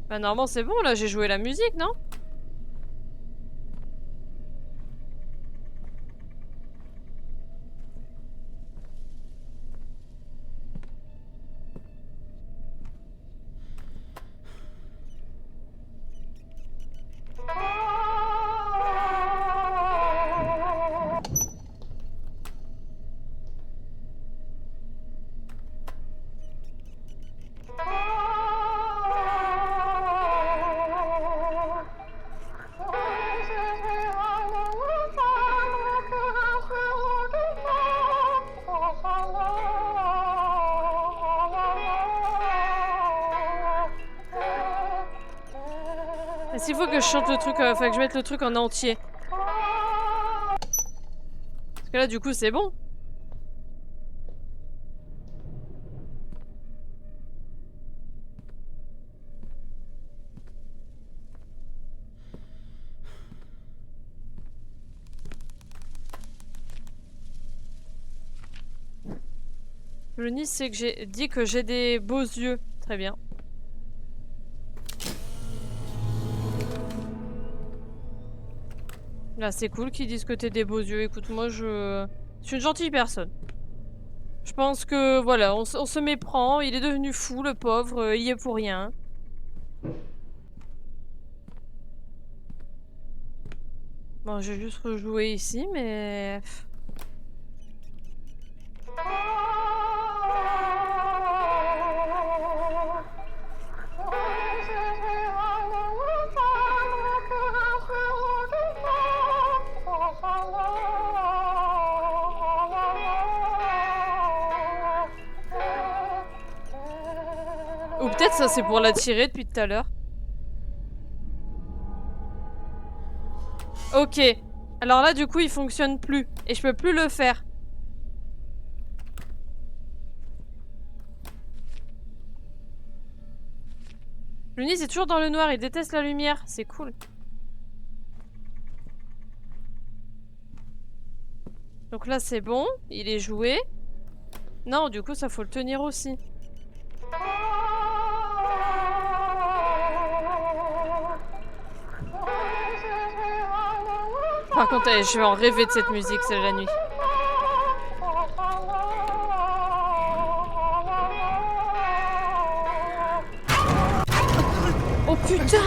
Speaker 1: Bah normalement c'est bon, là j'ai joué la musique, non? Est-ce qu'il faut que je chante le truc, enfin que je mette le truc en entier? Parce que là du coup c'est bon. Johnny, c'est que j'ai dit que j'ai des beaux yeux. Très bien. Là, c'est cool qu'ils disent que t'es des beaux yeux. Écoute, moi, je suis une gentille personne. Je pense que, voilà, on se méprend. Il est devenu fou, le pauvre. Il y est pour rien. Bon, j'ai juste rejoué ici, mais... Ou peut-être ça c'est pour l'attirer depuis tout à l'heure. Ok. Alors là du coup il fonctionne plus. Et je peux plus le faire. Lunis est toujours dans le noir, il déteste la lumière. C'est cool. Donc là c'est bon, il est joué. Non, du coup ça faut le tenir aussi. Par contre, je vais en rêver de cette musique, c'est la nuit. Oh putain!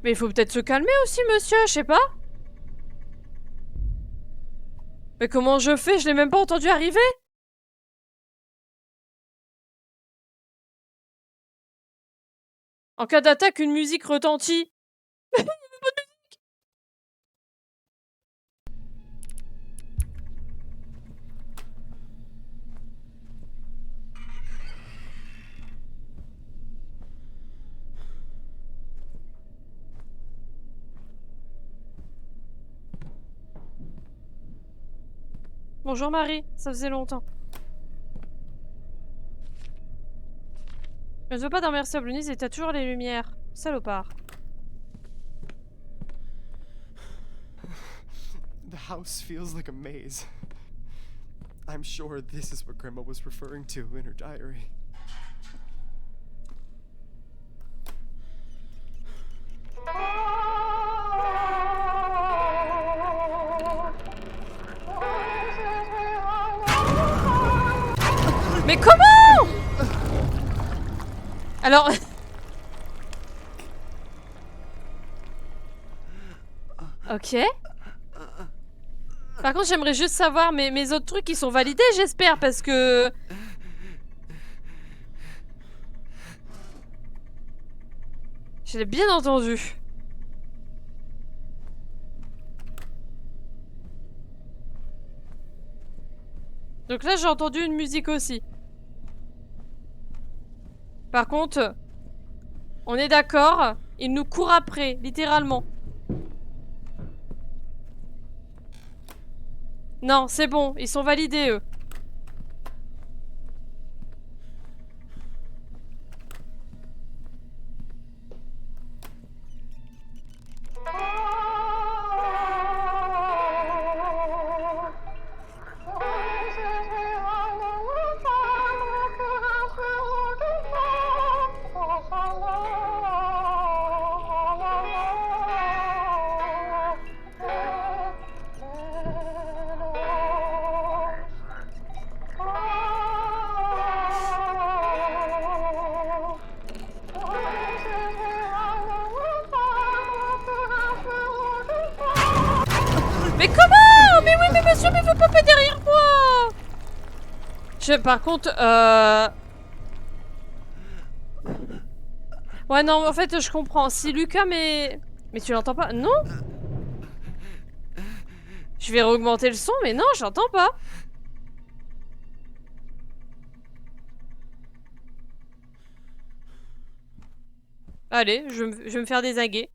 Speaker 1: Mais il faut peut-être se calmer aussi, monsieur, je sais pas. Mais comment je fais? Je l'ai même pas entendu arriver. En cas d'attaque, une musique retentit. Bonjour Marie, ça faisait longtemps. Je ne veux pas dormir seul, Lunis, et t'as toujours les lumières. Salopard.
Speaker 2: The house feels like a maze. I'm sure this is what Grandma was referring to in her diary.
Speaker 1: Mais comment? Alors... Ok. Par contre, j'aimerais juste savoir mes autres trucs qui sont validés, j'espère, parce que... Je l'ai bien entendu. Donc là, j'ai entendu une musique aussi. Par contre, on est d'accord, il nous court après, littéralement. Non, c'est bon, ils sont validés, eux. Mais comment? Mais oui, mais monsieur, mais faut pas passer derrière moi! Par contre, ouais, non, en fait, je comprends. Si Lucas, mais... Mais tu l'entends pas? Non? Je vais augmenter le son, mais non, je l'entends pas. Allez, je vais me faire dézinguer.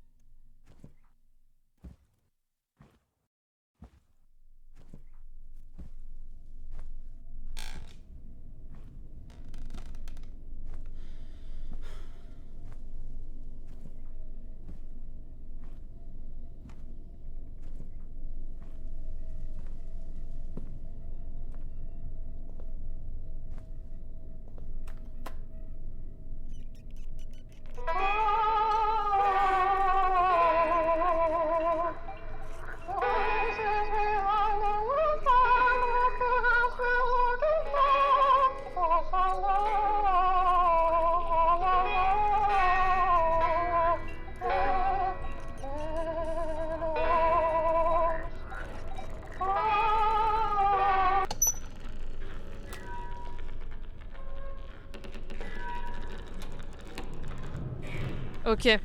Speaker 1: Ok.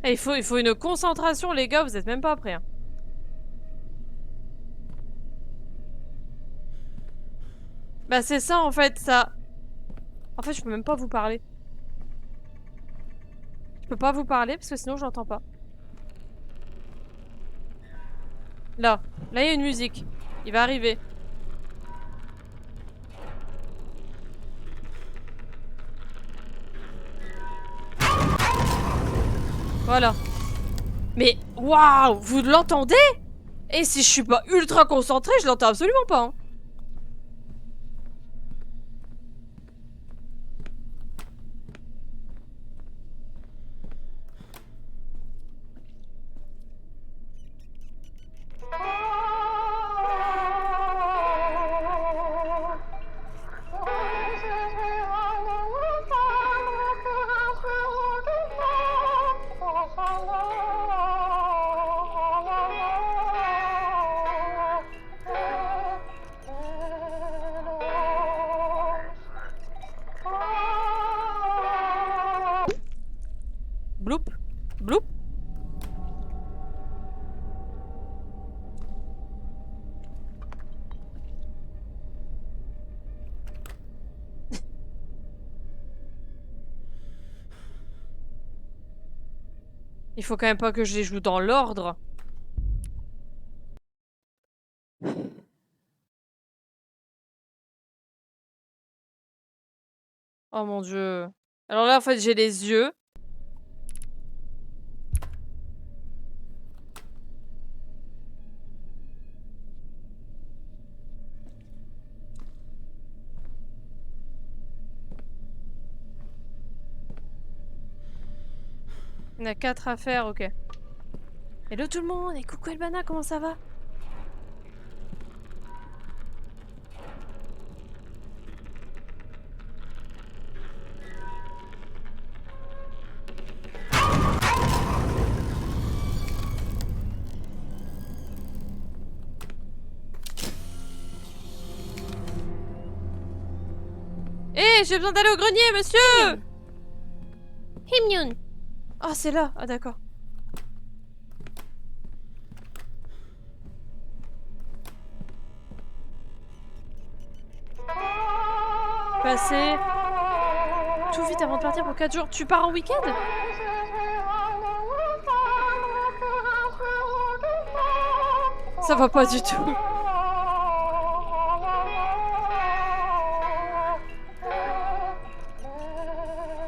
Speaker 1: Eh, il faut une concentration, les gars, vous êtes même pas prêts. Hein. Bah c'est ça en fait, ça. En fait, je peux même pas vous parler. Je peux pas vous parler parce que sinon j'entends pas. Là, il y a une musique. Il va arriver. Voilà. Mais waouh, vous l'entendez? Et si je suis pas ultra concentrée, je l'entends absolument pas. Hein. Bloop, bloop. Il faut quand même pas que je les joue dans l'ordre. Oh mon dieu. Alors là, en fait, j'ai les yeux. Il y en a 4 à faire, ok. Hello tout le monde, et coucou Elbana, comment ça va? Eh, j'ai besoin d'aller au grenier, monsieur! Himyun! Ah, c'est là. Ah, d'accord. Passer. Tout vite avant de partir pour 4 jours. Tu pars en week-end? Ça va pas du tout.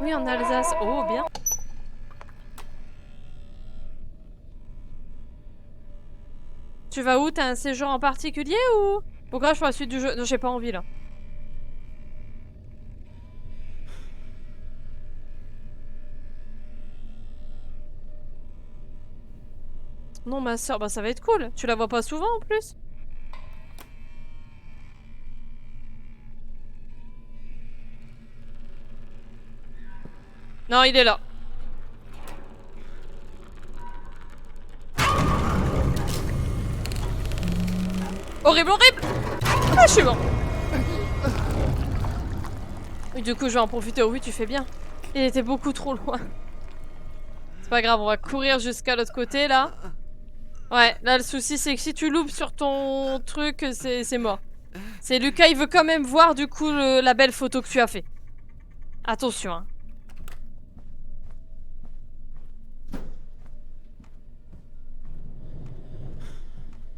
Speaker 1: Oui, en Alsace. Oh, bien. Tu vas où? T'as un séjour en particulier ou... Bon, grave, je pour la suite du jeu. Non, j'ai pas envie, là. Non, ma soeur, bah ça va être cool. Tu la vois pas souvent, en plus? Non, il est là. Horrible, horrible! Ah, je suis mort. Oui, du coup, je vais en profiter. Oh oui, tu fais bien. Il était beaucoup trop loin. C'est pas grave, on va courir jusqu'à l'autre côté, là. Ouais, là, le souci, c'est que si tu loupes sur ton truc, c'est mort. C'est Lucas, il veut quand même voir, du coup, la belle photo que tu as fait. Attention, hein.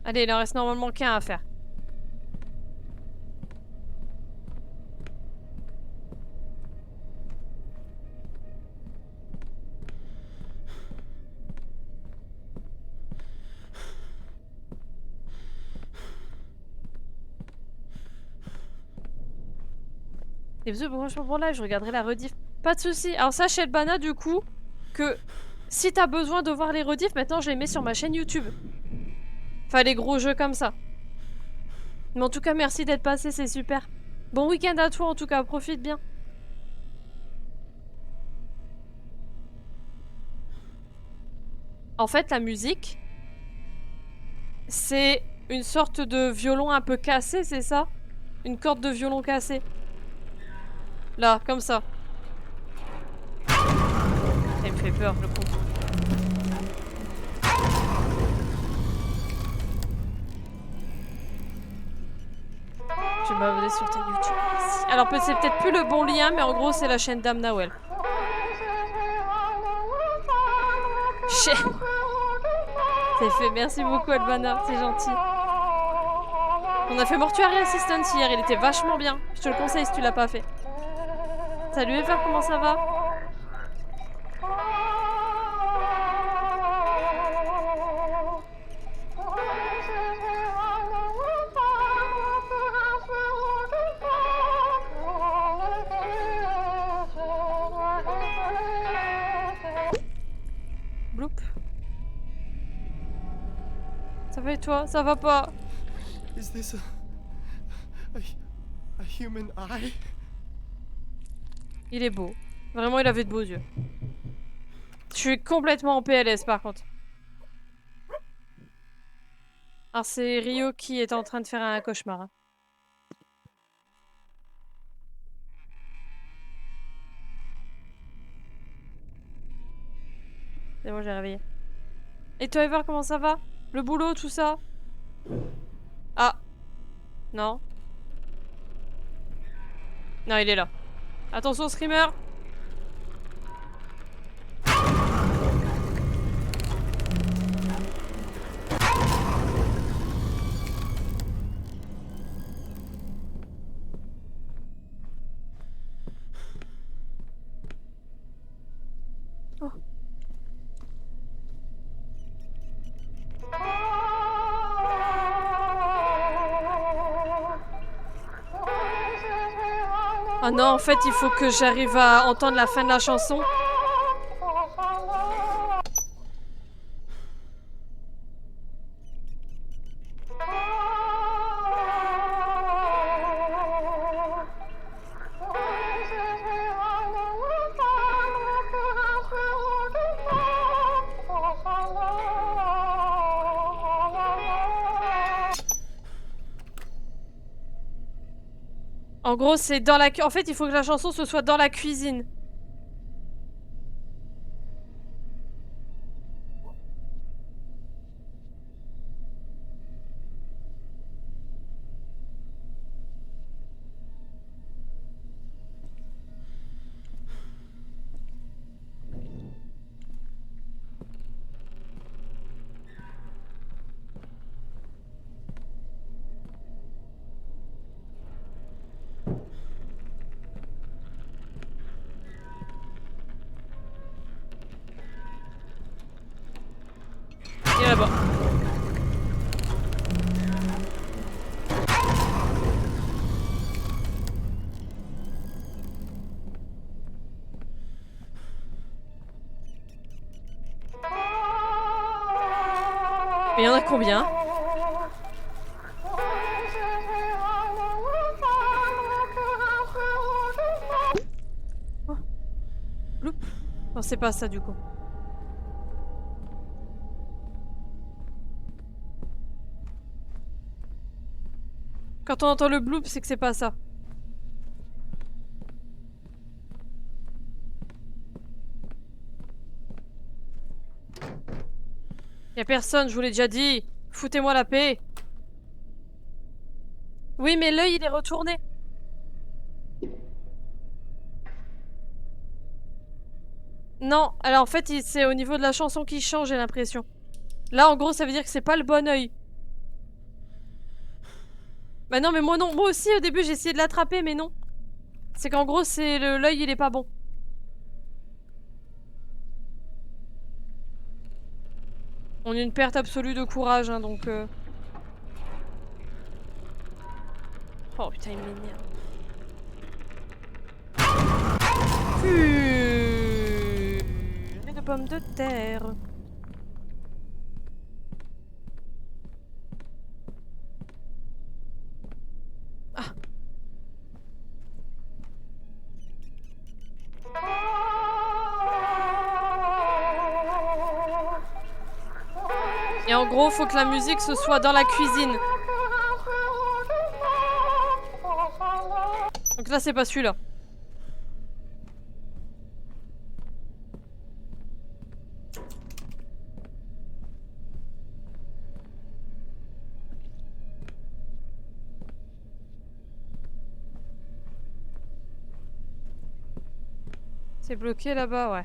Speaker 1: Allez, il en reste normalement qu'un à faire. Et bisous, bon franchement pour live, je regarderai la rediff. Pas de soucis. Alors sache Elbana du coup que si t'as besoin de voir les rediffs, maintenant je les mets sur ma chaîne YouTube. Enfin les gros jeux comme ça. Mais en tout cas merci d'être passé, c'est super. Bon week-end à toi en tout cas, profite bien. En fait la musique, c'est une sorte de violon un peu cassé, c'est ça? Une corde de violon cassée. Là, comme ça. Ça me fait peur, le con. Je vais m'abonner sur ta YouTube. Merci. Alors c'est peut-être plus le bon lien, mais en gros c'est la chaîne d'Am Nawel. C'est fait, merci beaucoup Albana, c'est gentil. On a fait Mortuary Assistant hier, il était vachement bien. Je te le conseille si tu l'as pas fait. Salut Eva, comment ça va? Bloop. Ça va et toi? Ça va pas?
Speaker 2: Is this a human eye?
Speaker 1: Il est beau. Vraiment, il avait de beaux yeux. Je suis complètement en PLS par contre. Alors c'est Rio qui est en train de faire un cauchemar. Hein. C'est bon, j'ai réveillé. Et toi Ever, comment ça va? Le boulot, tout ça? Ah. Non. Non, il est là. Attention, streamer! Oh. Oh non, en fait, il faut que j'arrive à entendre la fin de la chanson. En gros, c'est dans la... En fait, il faut que la chanson se soit dans la cuisine. Il est là-bas. Mais il y en a combien? Oh. Bloop. Non, c'est pas ça du coup. Quand on entend le bloop, c'est que c'est pas ça. Y'a personne, je vous l'ai déjà dit. Foutez-moi la paix. Oui, mais l'œil, il est retourné. Non, alors en fait, c'est au niveau de la chanson qui change, j'ai l'impression. Là, en gros, ça veut dire que c'est pas le bon œil. Bah non, mais moi non. Moi aussi, au début, j'ai essayé de l'attraper, mais non. C'est qu'en gros, c'est l'œil, il est pas bon. On a une perte absolue de courage, hein, donc... Oh putain, il m'énerve. Purée de pommes de terre. Ah. Et en gros, faut que la musique ce soit dans la cuisine. Donc là, c'est pas celui-là. C'est bloqué là-bas, ouais.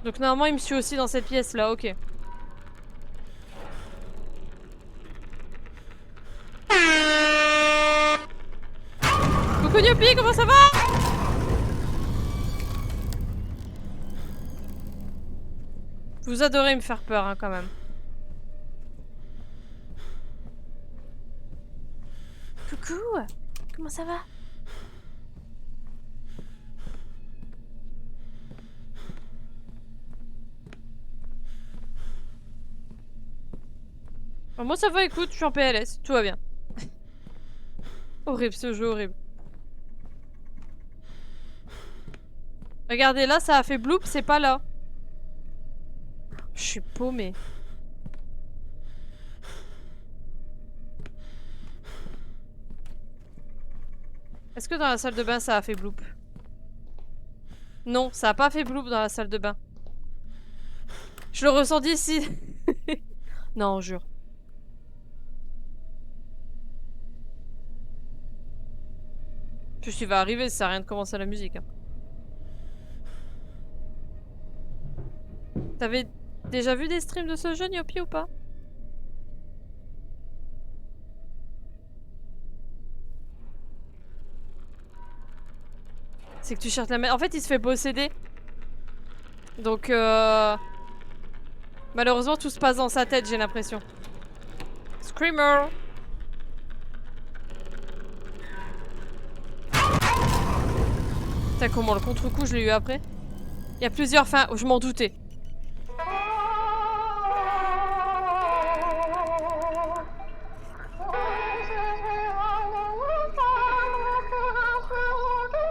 Speaker 1: Donc normalement, il me suit aussi dans cette pièce-là, ok. Coucou Niopi, comment ça va? Vous adorez me faire peur, hein, quand même. Coucou, comment ça va? Bon, moi ça va, écoute, je suis en PLS, tout va bien. Horrible ce jeu, horrible. Regardez là, ça a fait bloop, c'est pas là. Je suis paumée. Est-ce que dans la salle de bain ça a fait bloop? Non, ça a pas fait bloop dans la salle de bain. Je le ressens d'ici. Non, jure. Puis il va arriver, ça sert à rien de commencer la musique. Hein. T'avais déjà vu des streams de ce jeu, Niopi, ou pas? C'est que tu cherches la merde. En fait, il se fait posséder. Donc, malheureusement, tout se passe dans sa tête, j'ai l'impression. Screamer! Putain, comment le contre-coup, je l'ai eu après? Il y a plusieurs fins, je m'en doutais.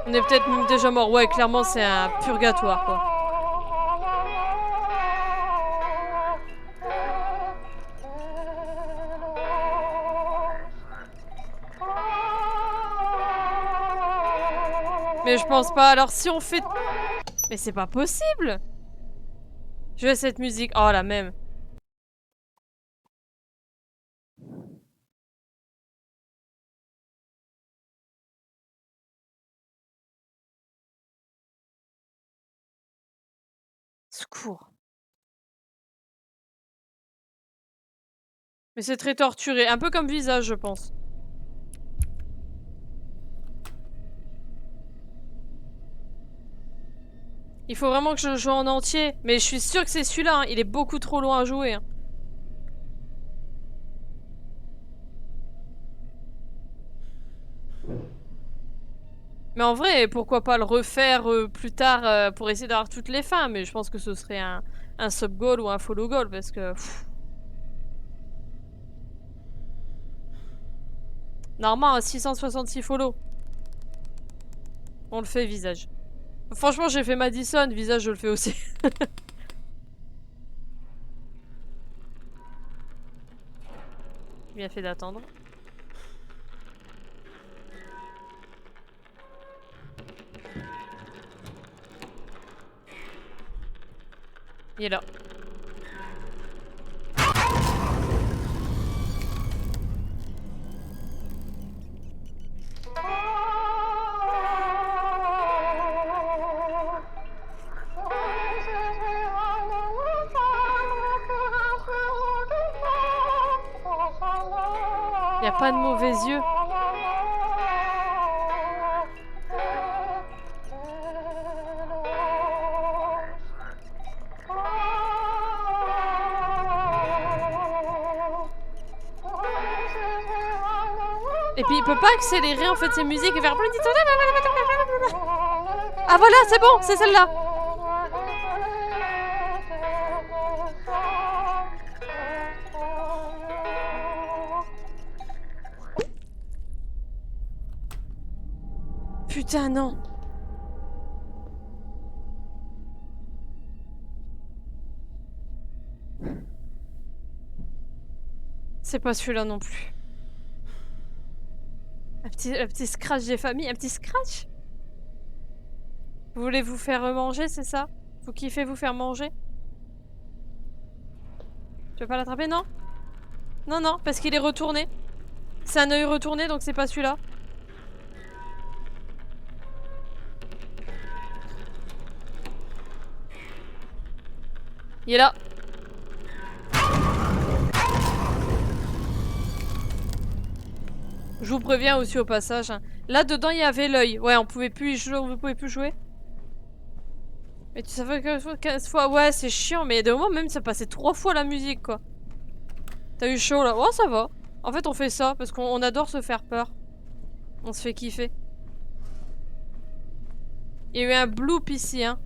Speaker 1: On est peut-être même déjà mort. Ouais, clairement, c'est un purgatoire, quoi. Mais je pense pas. Alors, si on fait... Mais c'est pas possible! Je veux cette musique. Oh, la même. Secours. Mais c'est très torturé. Un peu comme Visage, je pense. Il faut vraiment que je le joue en entier. Mais je suis sûre que c'est celui-là. Hein. Il est beaucoup trop loin à jouer. Hein. Mais en vrai, pourquoi pas le refaire plus tard pour essayer d'avoir toutes les fins. Mais je pense que ce serait un sub-goal ou un follow goal. Parce que... Pff. Normalement, 666 follow. On le fait, Visage. Franchement, j'ai fait Madison. Visage, je le fais aussi. Bien fait d'attendre. Il est là. Y a pas de mauvais yeux. Et puis il peut pas accélérer en fait ses musiques et faire plein de petites... Ah voilà, c'est bon, c'est celle-là. Putain, non. C'est pas celui-là non plus. Un petit scratch des familles, un petit scratch. Vous voulez vous faire manger, c'est ça? Vous kiffez vous faire manger? Tu veux pas l'attraper, non? Non, non, parce qu'il est retourné. C'est un œil retourné, donc c'est pas celui-là. Il est là. Je vous préviens aussi au passage. Hein. Là dedans il y avait l'œil. Ouais, on pouvait plus y jouer, on pouvait plus jouer. Mais tu savais que 15 fois, ouais, c'est chiant. Mais de moment même ça passait 3 fois la musique quoi. T'as eu chaud là? Oh ça va. En fait on fait ça parce qu'on adore se faire peur. On se fait kiffer. Il y a eu un bloop ici hein.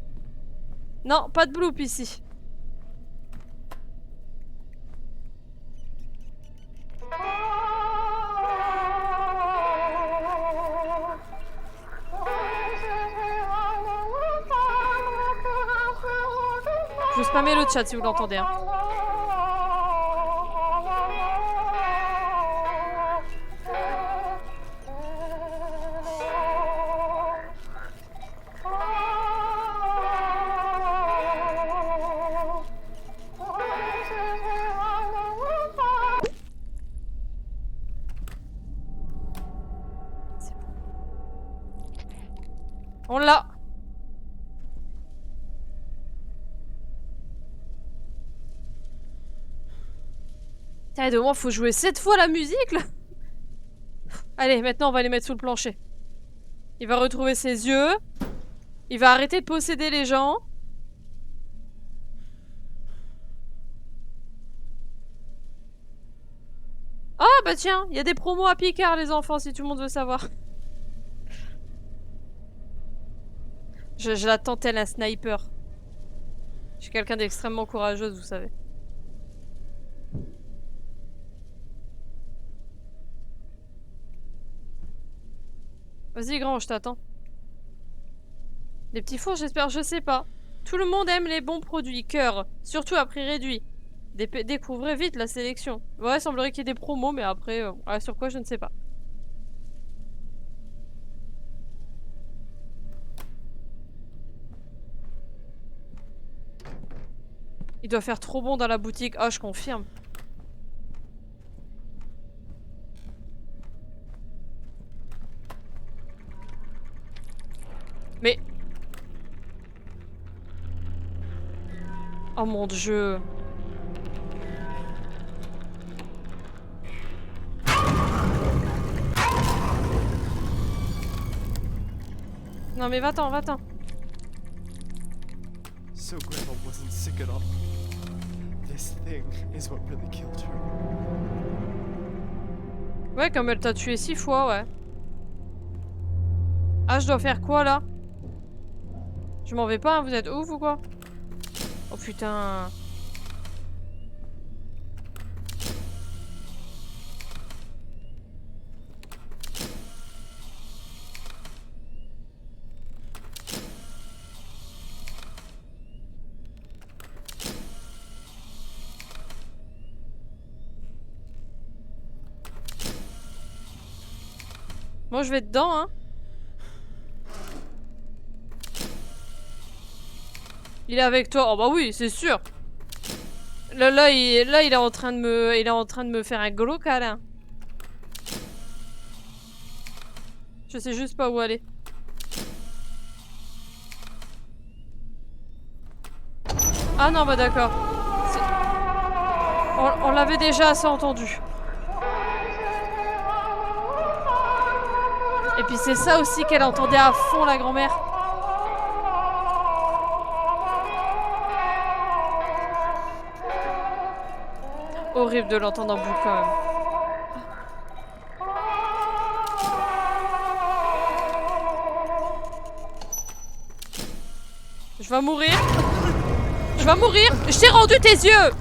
Speaker 1: Non, pas de bloop ici. Je vous spammer le chat si vous l'entendez. Hein. On l'a. Putain, de moins faut jouer 7 fois la musique là. Allez, maintenant on va les mettre sous le plancher. Il va retrouver ses yeux. Il va arrêter de posséder les gens. Ah bah tiens, il y a des promos à Picard les enfants si tout le monde veut savoir. Je l'attends tel un sniper. Je suis quelqu'un d'extrêmement courageuse, vous savez. Vas-y grand, je t'attends. Des petits fours, j'espère, je sais pas. Tout le monde aime les bons produits, cœur. Surtout à prix réduit. Découvrez vite la sélection. Ouais, il semblerait qu'il y ait des promos, mais après, sur quoi, je ne sais pas. Il doit faire trop bon dans la boutique. Ah, je confirme. Mais... Oh mon dieu. Non mais va-t'en, va-t'en.
Speaker 2: So Grandma wasn't sick at all. This thing is what really killed her.
Speaker 1: Ouais, comme elle t'a tué 6 fois, ouais. Ah, je dois faire quoi, là? Je m'en vais pas, hein, vous êtes ouf ou quoi? Oh putain... Moi, je vais dedans, hein. Il est avec toi. Oh bah oui, c'est sûr. Là, il est en train de me faire un gros câlin. Je sais juste pas où aller. Ah non, bah d'accord. On l'avait déjà assez entendu. Et puis c'est ça aussi qu'elle entendait à fond, la grand-mère. Horrible de l'entendre en boucle quand même. Je vais mourir. Je vais mourir. Je t'ai rendu tes yeux.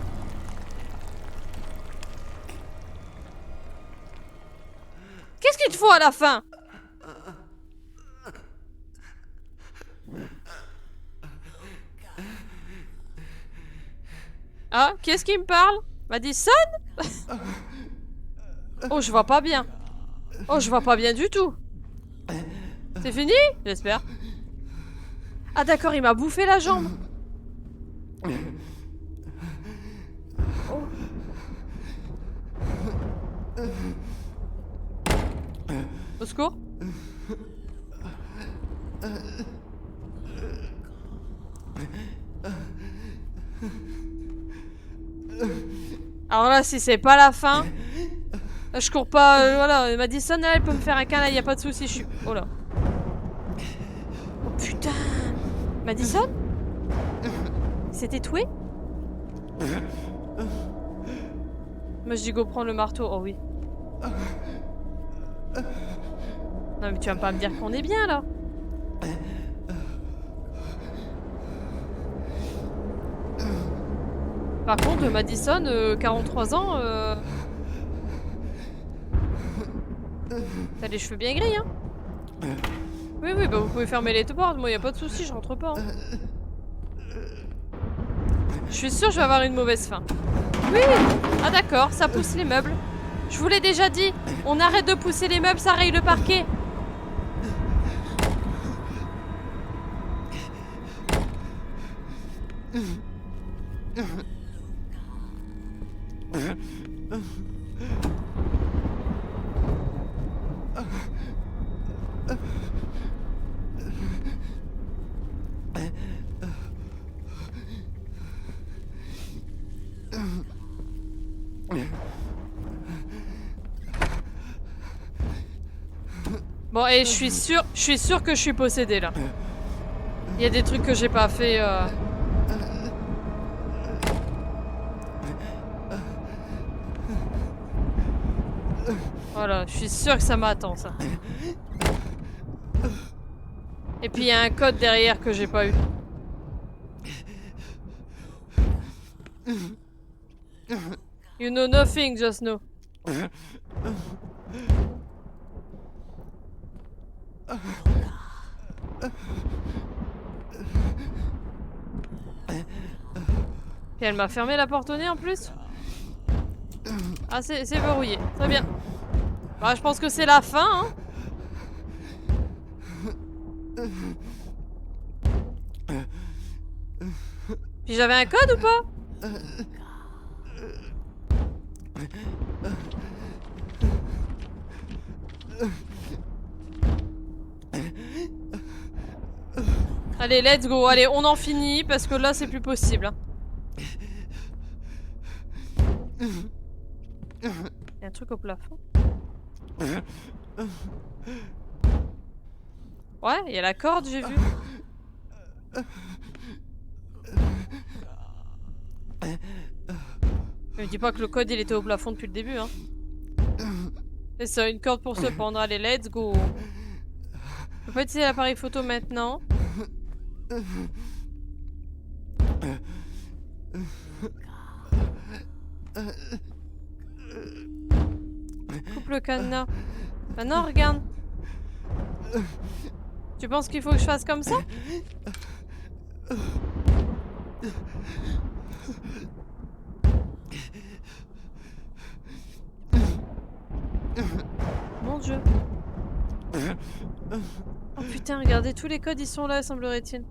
Speaker 1: Qu'est-ce qu'il te faut à la fin? Ah, qu'est-ce qui me parle? Madison? Oh, je vois pas bien. Oh, je vois pas bien du tout. C'est fini? J'espère. Ah d'accord, il m'a bouffé la jambe. Oh. Au secours. Alors là, si c'est pas la fin, là, je cours pas. Voilà, Madison, elle peut me faire un câlin, y a pas de souci. Je suis. Oh là. Oh putain. Madison? C'était tué? Moi, je dis go prendre le marteau. Oh oui. Non, mais tu vas pas me dire qu'on est bien là. Par contre, Madison, 43 ans, t'as les cheveux bien gris, hein. Oui, oui, bah vous pouvez fermer les portes, moi y a pas de souci, je rentre pas. Hein. Je suis sûre que je vais avoir une mauvaise fin. Oui. Ah d'accord, ça pousse les meubles. Je vous l'ai déjà dit, on arrête de pousser les meubles, ça raye le parquet. Bon, et je suis sûre que je suis possédée là. Il y a des trucs que j'ai pas fait. Voilà, je suis sûre que ça m'attend ça. Et puis il y a un code derrière que j'ai pas eu. You know nothing, just know. Et elle m'a fermé la porte au nez en plus. Ah, c'est verrouillé. Très bien. Bah, je pense que c'est la fin, hein. Puis j'avais un code ou pas? Allez, let's go. Allez, on en finit parce que là, c'est plus possible. Hein. Il y a un truc au plafond. Ouais, il y a la corde, j'ai vu. Ne me dis pas que le code il était au plafond depuis le début, hein. C'est ça, une corde pour se pendre. Allez, let's go. Je peux pas utiliser l'appareil photo maintenant. Coupe le cadenas. Maintenant, regarde. Tu penses qu'il faut que je fasse comme ça? Mon Dieu. Oh putain, regardez, tous les codes, ils sont là, semblerait-il.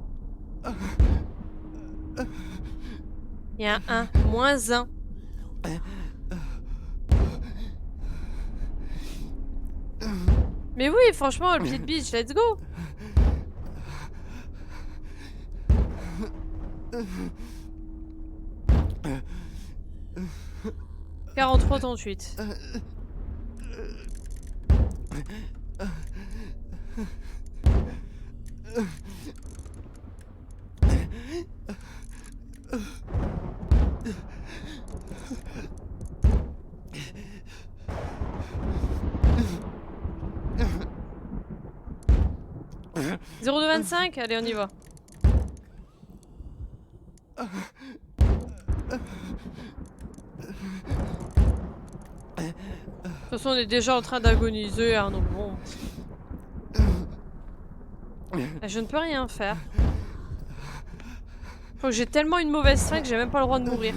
Speaker 1: Il y a un 1, moins 1. Mais oui, franchement, le petite bitch, let's go. 43-38. « 02-25 ? Allez, on y va. De toute façon, on est déjà en train d'agoniser, hein, donc bon. Je ne peux rien faire. Faut que j'ai tellement une mauvaise faim que j'ai même pas le droit de mourir.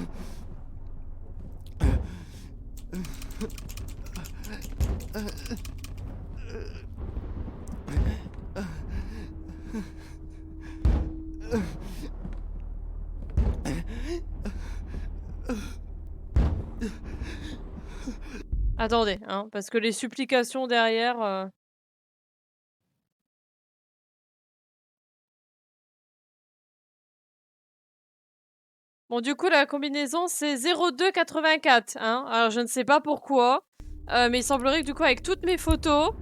Speaker 1: Attendez, hein, parce que les supplications derrière... Bon, du coup, la combinaison, c'est 02-84, hein. Alors, je ne sais pas pourquoi, mais il semblerait que du coup, avec toutes mes photos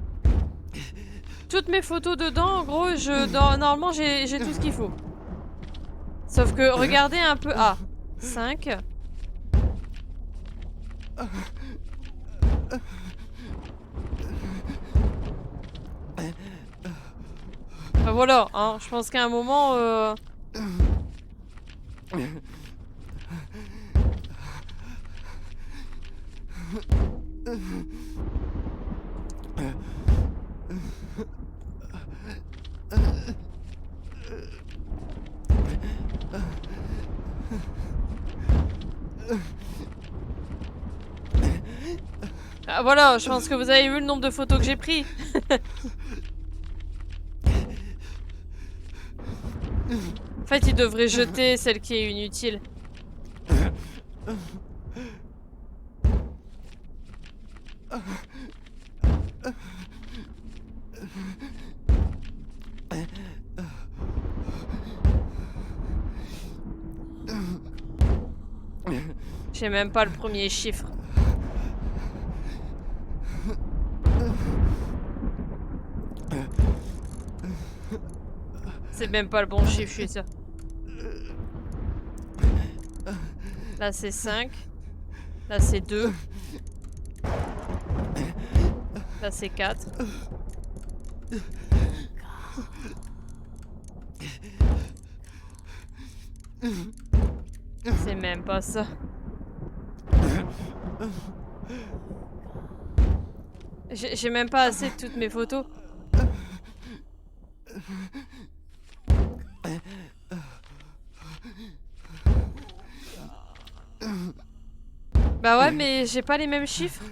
Speaker 1: dedans, en gros, normalement, j'ai tout ce qu'il faut. Sauf que, regardez un peu... Ah, 5... Bah voilà, hein, je pense qu'à un moment... Ah, voilà, je pense que vous avez vu le nombre de photos que j'ai pris. En fait, il devrait jeter celle qui est inutile. J'ai même pas le premier chiffre. C'est même pas le bon chiffre, je suis sûre. Là, c'est 5. Là, c'est 2. Là, c'est 4. C'est même pas ça. J'ai même pas assez de toutes mes photos. Bah ouais, mais j'ai pas les mêmes chiffres.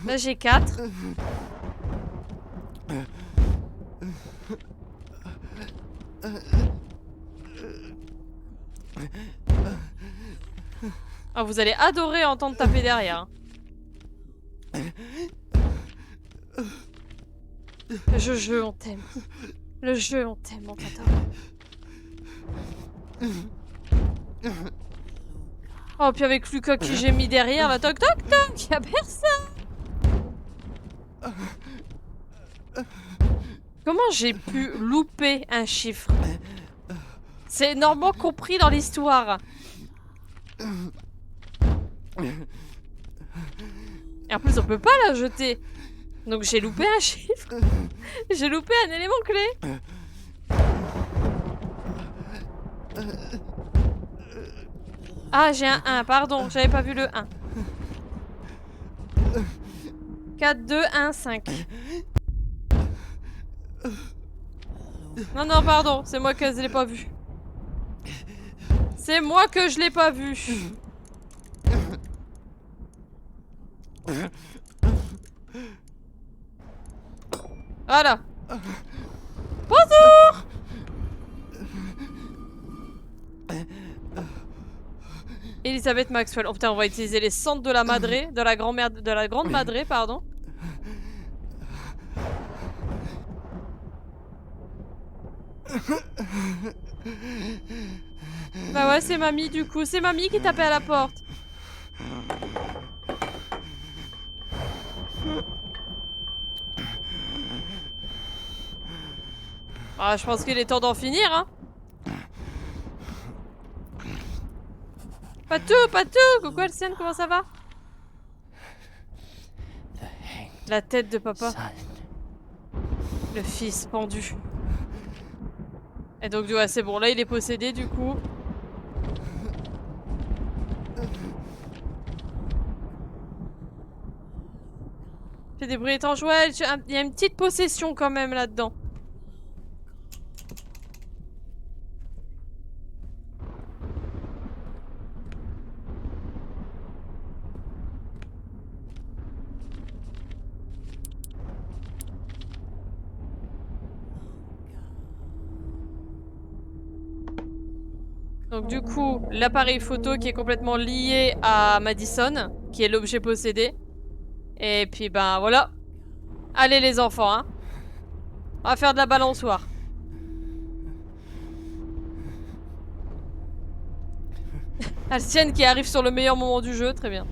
Speaker 1: Là, j'ai 4. Ah, vous allez adorer entendre taper derrière. Le jeu, on t'aime. Le jeu, on t'aime, on t'adore. Oh, puis avec Lucas que j'ai mis derrière, là, toc toc toc, y'a personne. Comment j'ai pu louper un chiffre? C'est normalement compris dans l'histoire. Et en plus, on peut pas la jeter. Donc j'ai loupé un chiffre. J'ai loupé un élément clé. Ah, j'ai un 1, pardon, j'avais pas vu le 1. 4, 2, 1, 5. Non, non, pardon, c'est moi que je l'ai pas vu. C'est moi que je l'ai pas vu. Voilà. Bonjour! Elisabeth Maxwell. Oh putain, on va utiliser les cendres de la madré, de la grand-mère, de la grande madré, pardon. Bah ouais, c'est mamie du coup. C'est mamie qui tapait à la porte. Ah, je pense qu'il est temps d'en finir, hein. Patou, Patou, coucou Alciane, comment ça va? La tête de papa. Le fils pendu. Et donc, ouais, c'est bon, là il est possédé du coup. Fait des bruits étranges. Ouais, il y a une petite possession quand même là-dedans. Donc du coup, l'appareil photo qui est complètement lié à Madison, qui est l'objet possédé. Et puis ben voilà. Allez les enfants, hein. On va faire de la balançoire. Alcienne qui arrive sur le meilleur moment du jeu, très bien.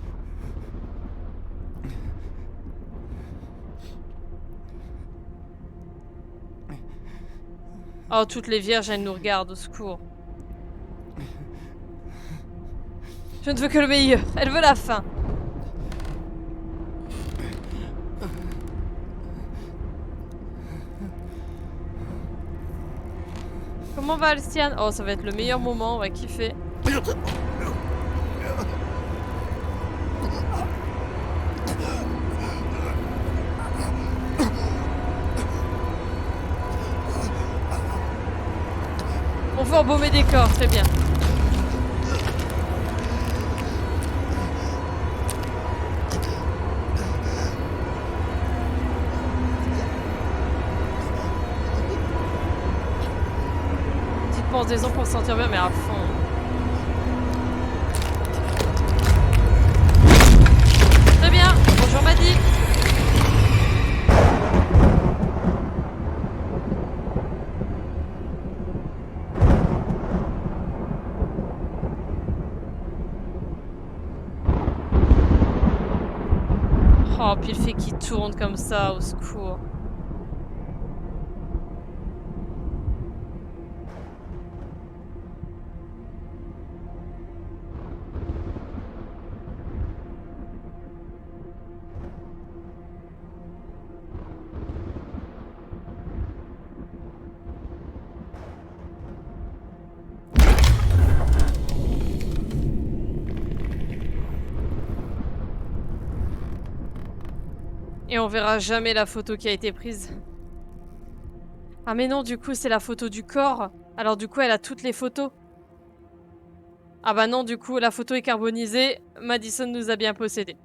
Speaker 1: Oh, toutes les vierges, elles nous regardent, au secours. Je ne veux que le meilleur. Elle veut la fin. Comment va Alciane? Oh, ça va être le meilleur moment, on va kiffer. On fait embaumer des corps, très bien. Petite pendaison pour se sentir bien, mais à fond. Très bien, bonjour Maddy. Oh, puis le fait qu'il tourne comme ça, au secours. Et on verra jamais la photo qui a été prise. Ah mais non, du coup, c'est la photo du corps. Alors du coup, elle a toutes les photos. Ah bah non, du coup, la photo est carbonisée. Madison nous a bien possédés.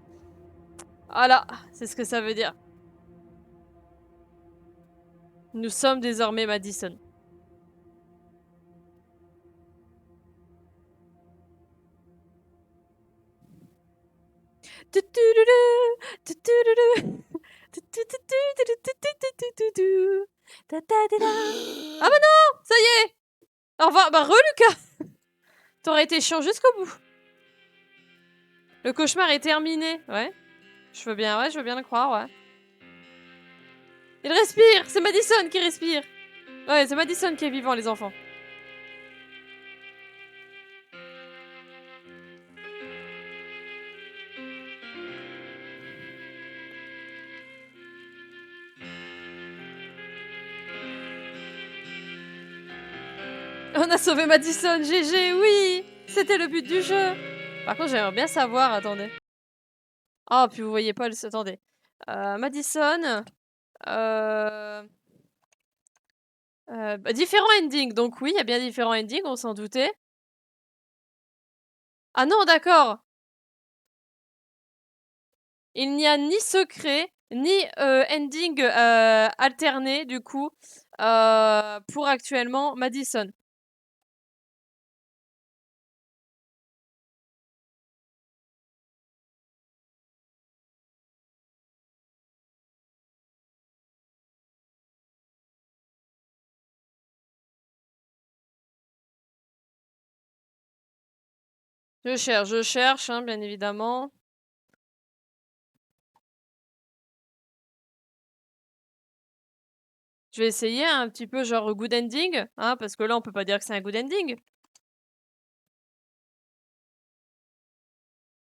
Speaker 1: Voilà, c'est ce que ça veut dire. Nous sommes désormais Madison. Ah bah non, ça y est. Au revoir, bah Lucas. T'aurais été chiant jusqu'au bout. Le cauchemar est terminé, ouais. Je veux bien, ouais, je veux bien le croire, ouais. Il respire, c'est Madison qui respire. Ouais, c'est Madison qui est vivant, les enfants. On a sauvé Madison, GG, oui. C'était le but du jeu. Par contre, j'aimerais bien savoir, attendez. Oh, puis vous voyez pas le... Attendez. Madison... bah, différents endings, donc oui, il y a bien différents endings, on s'en doutait. Ah non, d'accord. Il n'y a ni secret, ni ending alterné du coup pour actuellement Madison. Je cherche, hein, bien évidemment. Je vais essayer un petit peu genre good ending, hein, parce que là on peut pas dire que c'est un good ending.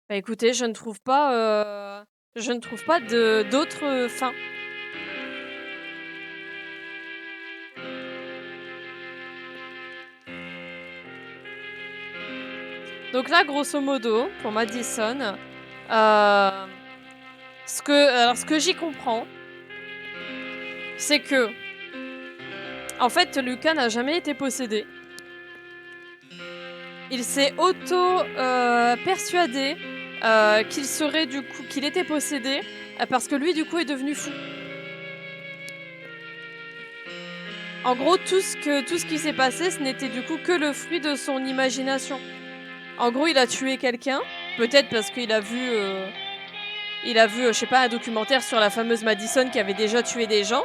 Speaker 1: Bah écoutez, je ne trouve pas de d'autres fins. Donc là, grosso modo, pour Madison, ce que j'y comprends, c'est que, en fait, Lucas n'a jamais été possédé. Il s'est persuadé qu'il était possédé parce que lui, du coup, est devenu fou. En gros, tout ce qui s'est passé, ce n'était du coup que le fruit de son imagination. En gros, il a tué quelqu'un, peut-être parce qu'il a vu, je sais pas, un documentaire sur la fameuse Madison qui avait déjà tué des gens.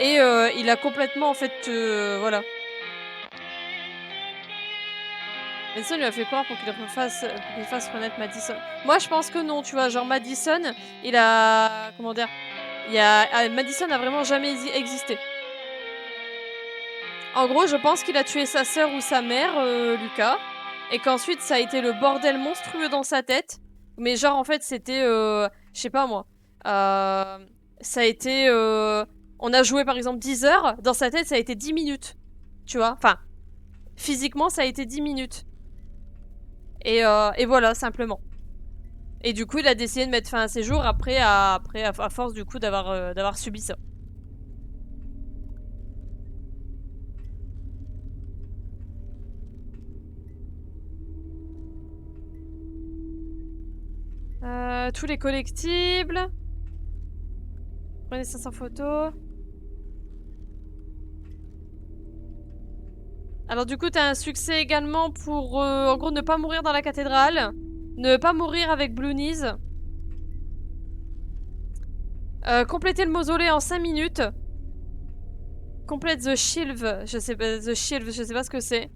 Speaker 1: Et il a complètement, en fait, voilà. Madison lui a fait croire pour qu'il fasse renaître Madison. Moi, je pense que non, tu vois, genre Madison, il a, comment dire, Madison a vraiment jamais existé. En gros, je pense qu'il a tué sa sœur ou sa mère, Lucas, et qu'ensuite ça a été le bordel monstrueux dans sa tête. Mais genre en fait c'était, je sais pas moi, ça a été, on a joué par exemple 10 heures, dans sa tête ça a été 10 minutes, tu vois. Enfin, physiquement ça a été 10 minutes. Et voilà, simplement. Et du coup il a décidé de mettre fin à ses jours à force du coup d'avoir subi ça. Tous les collectibles. Prenez 500 photos. Alors du coup, t'as un succès également pour, en gros, ne pas mourir dans la cathédrale. Ne pas mourir avec Blue Knees. Compléter le mausolée en 5 minutes. Complète The Shield, je sais pas ce que c'est.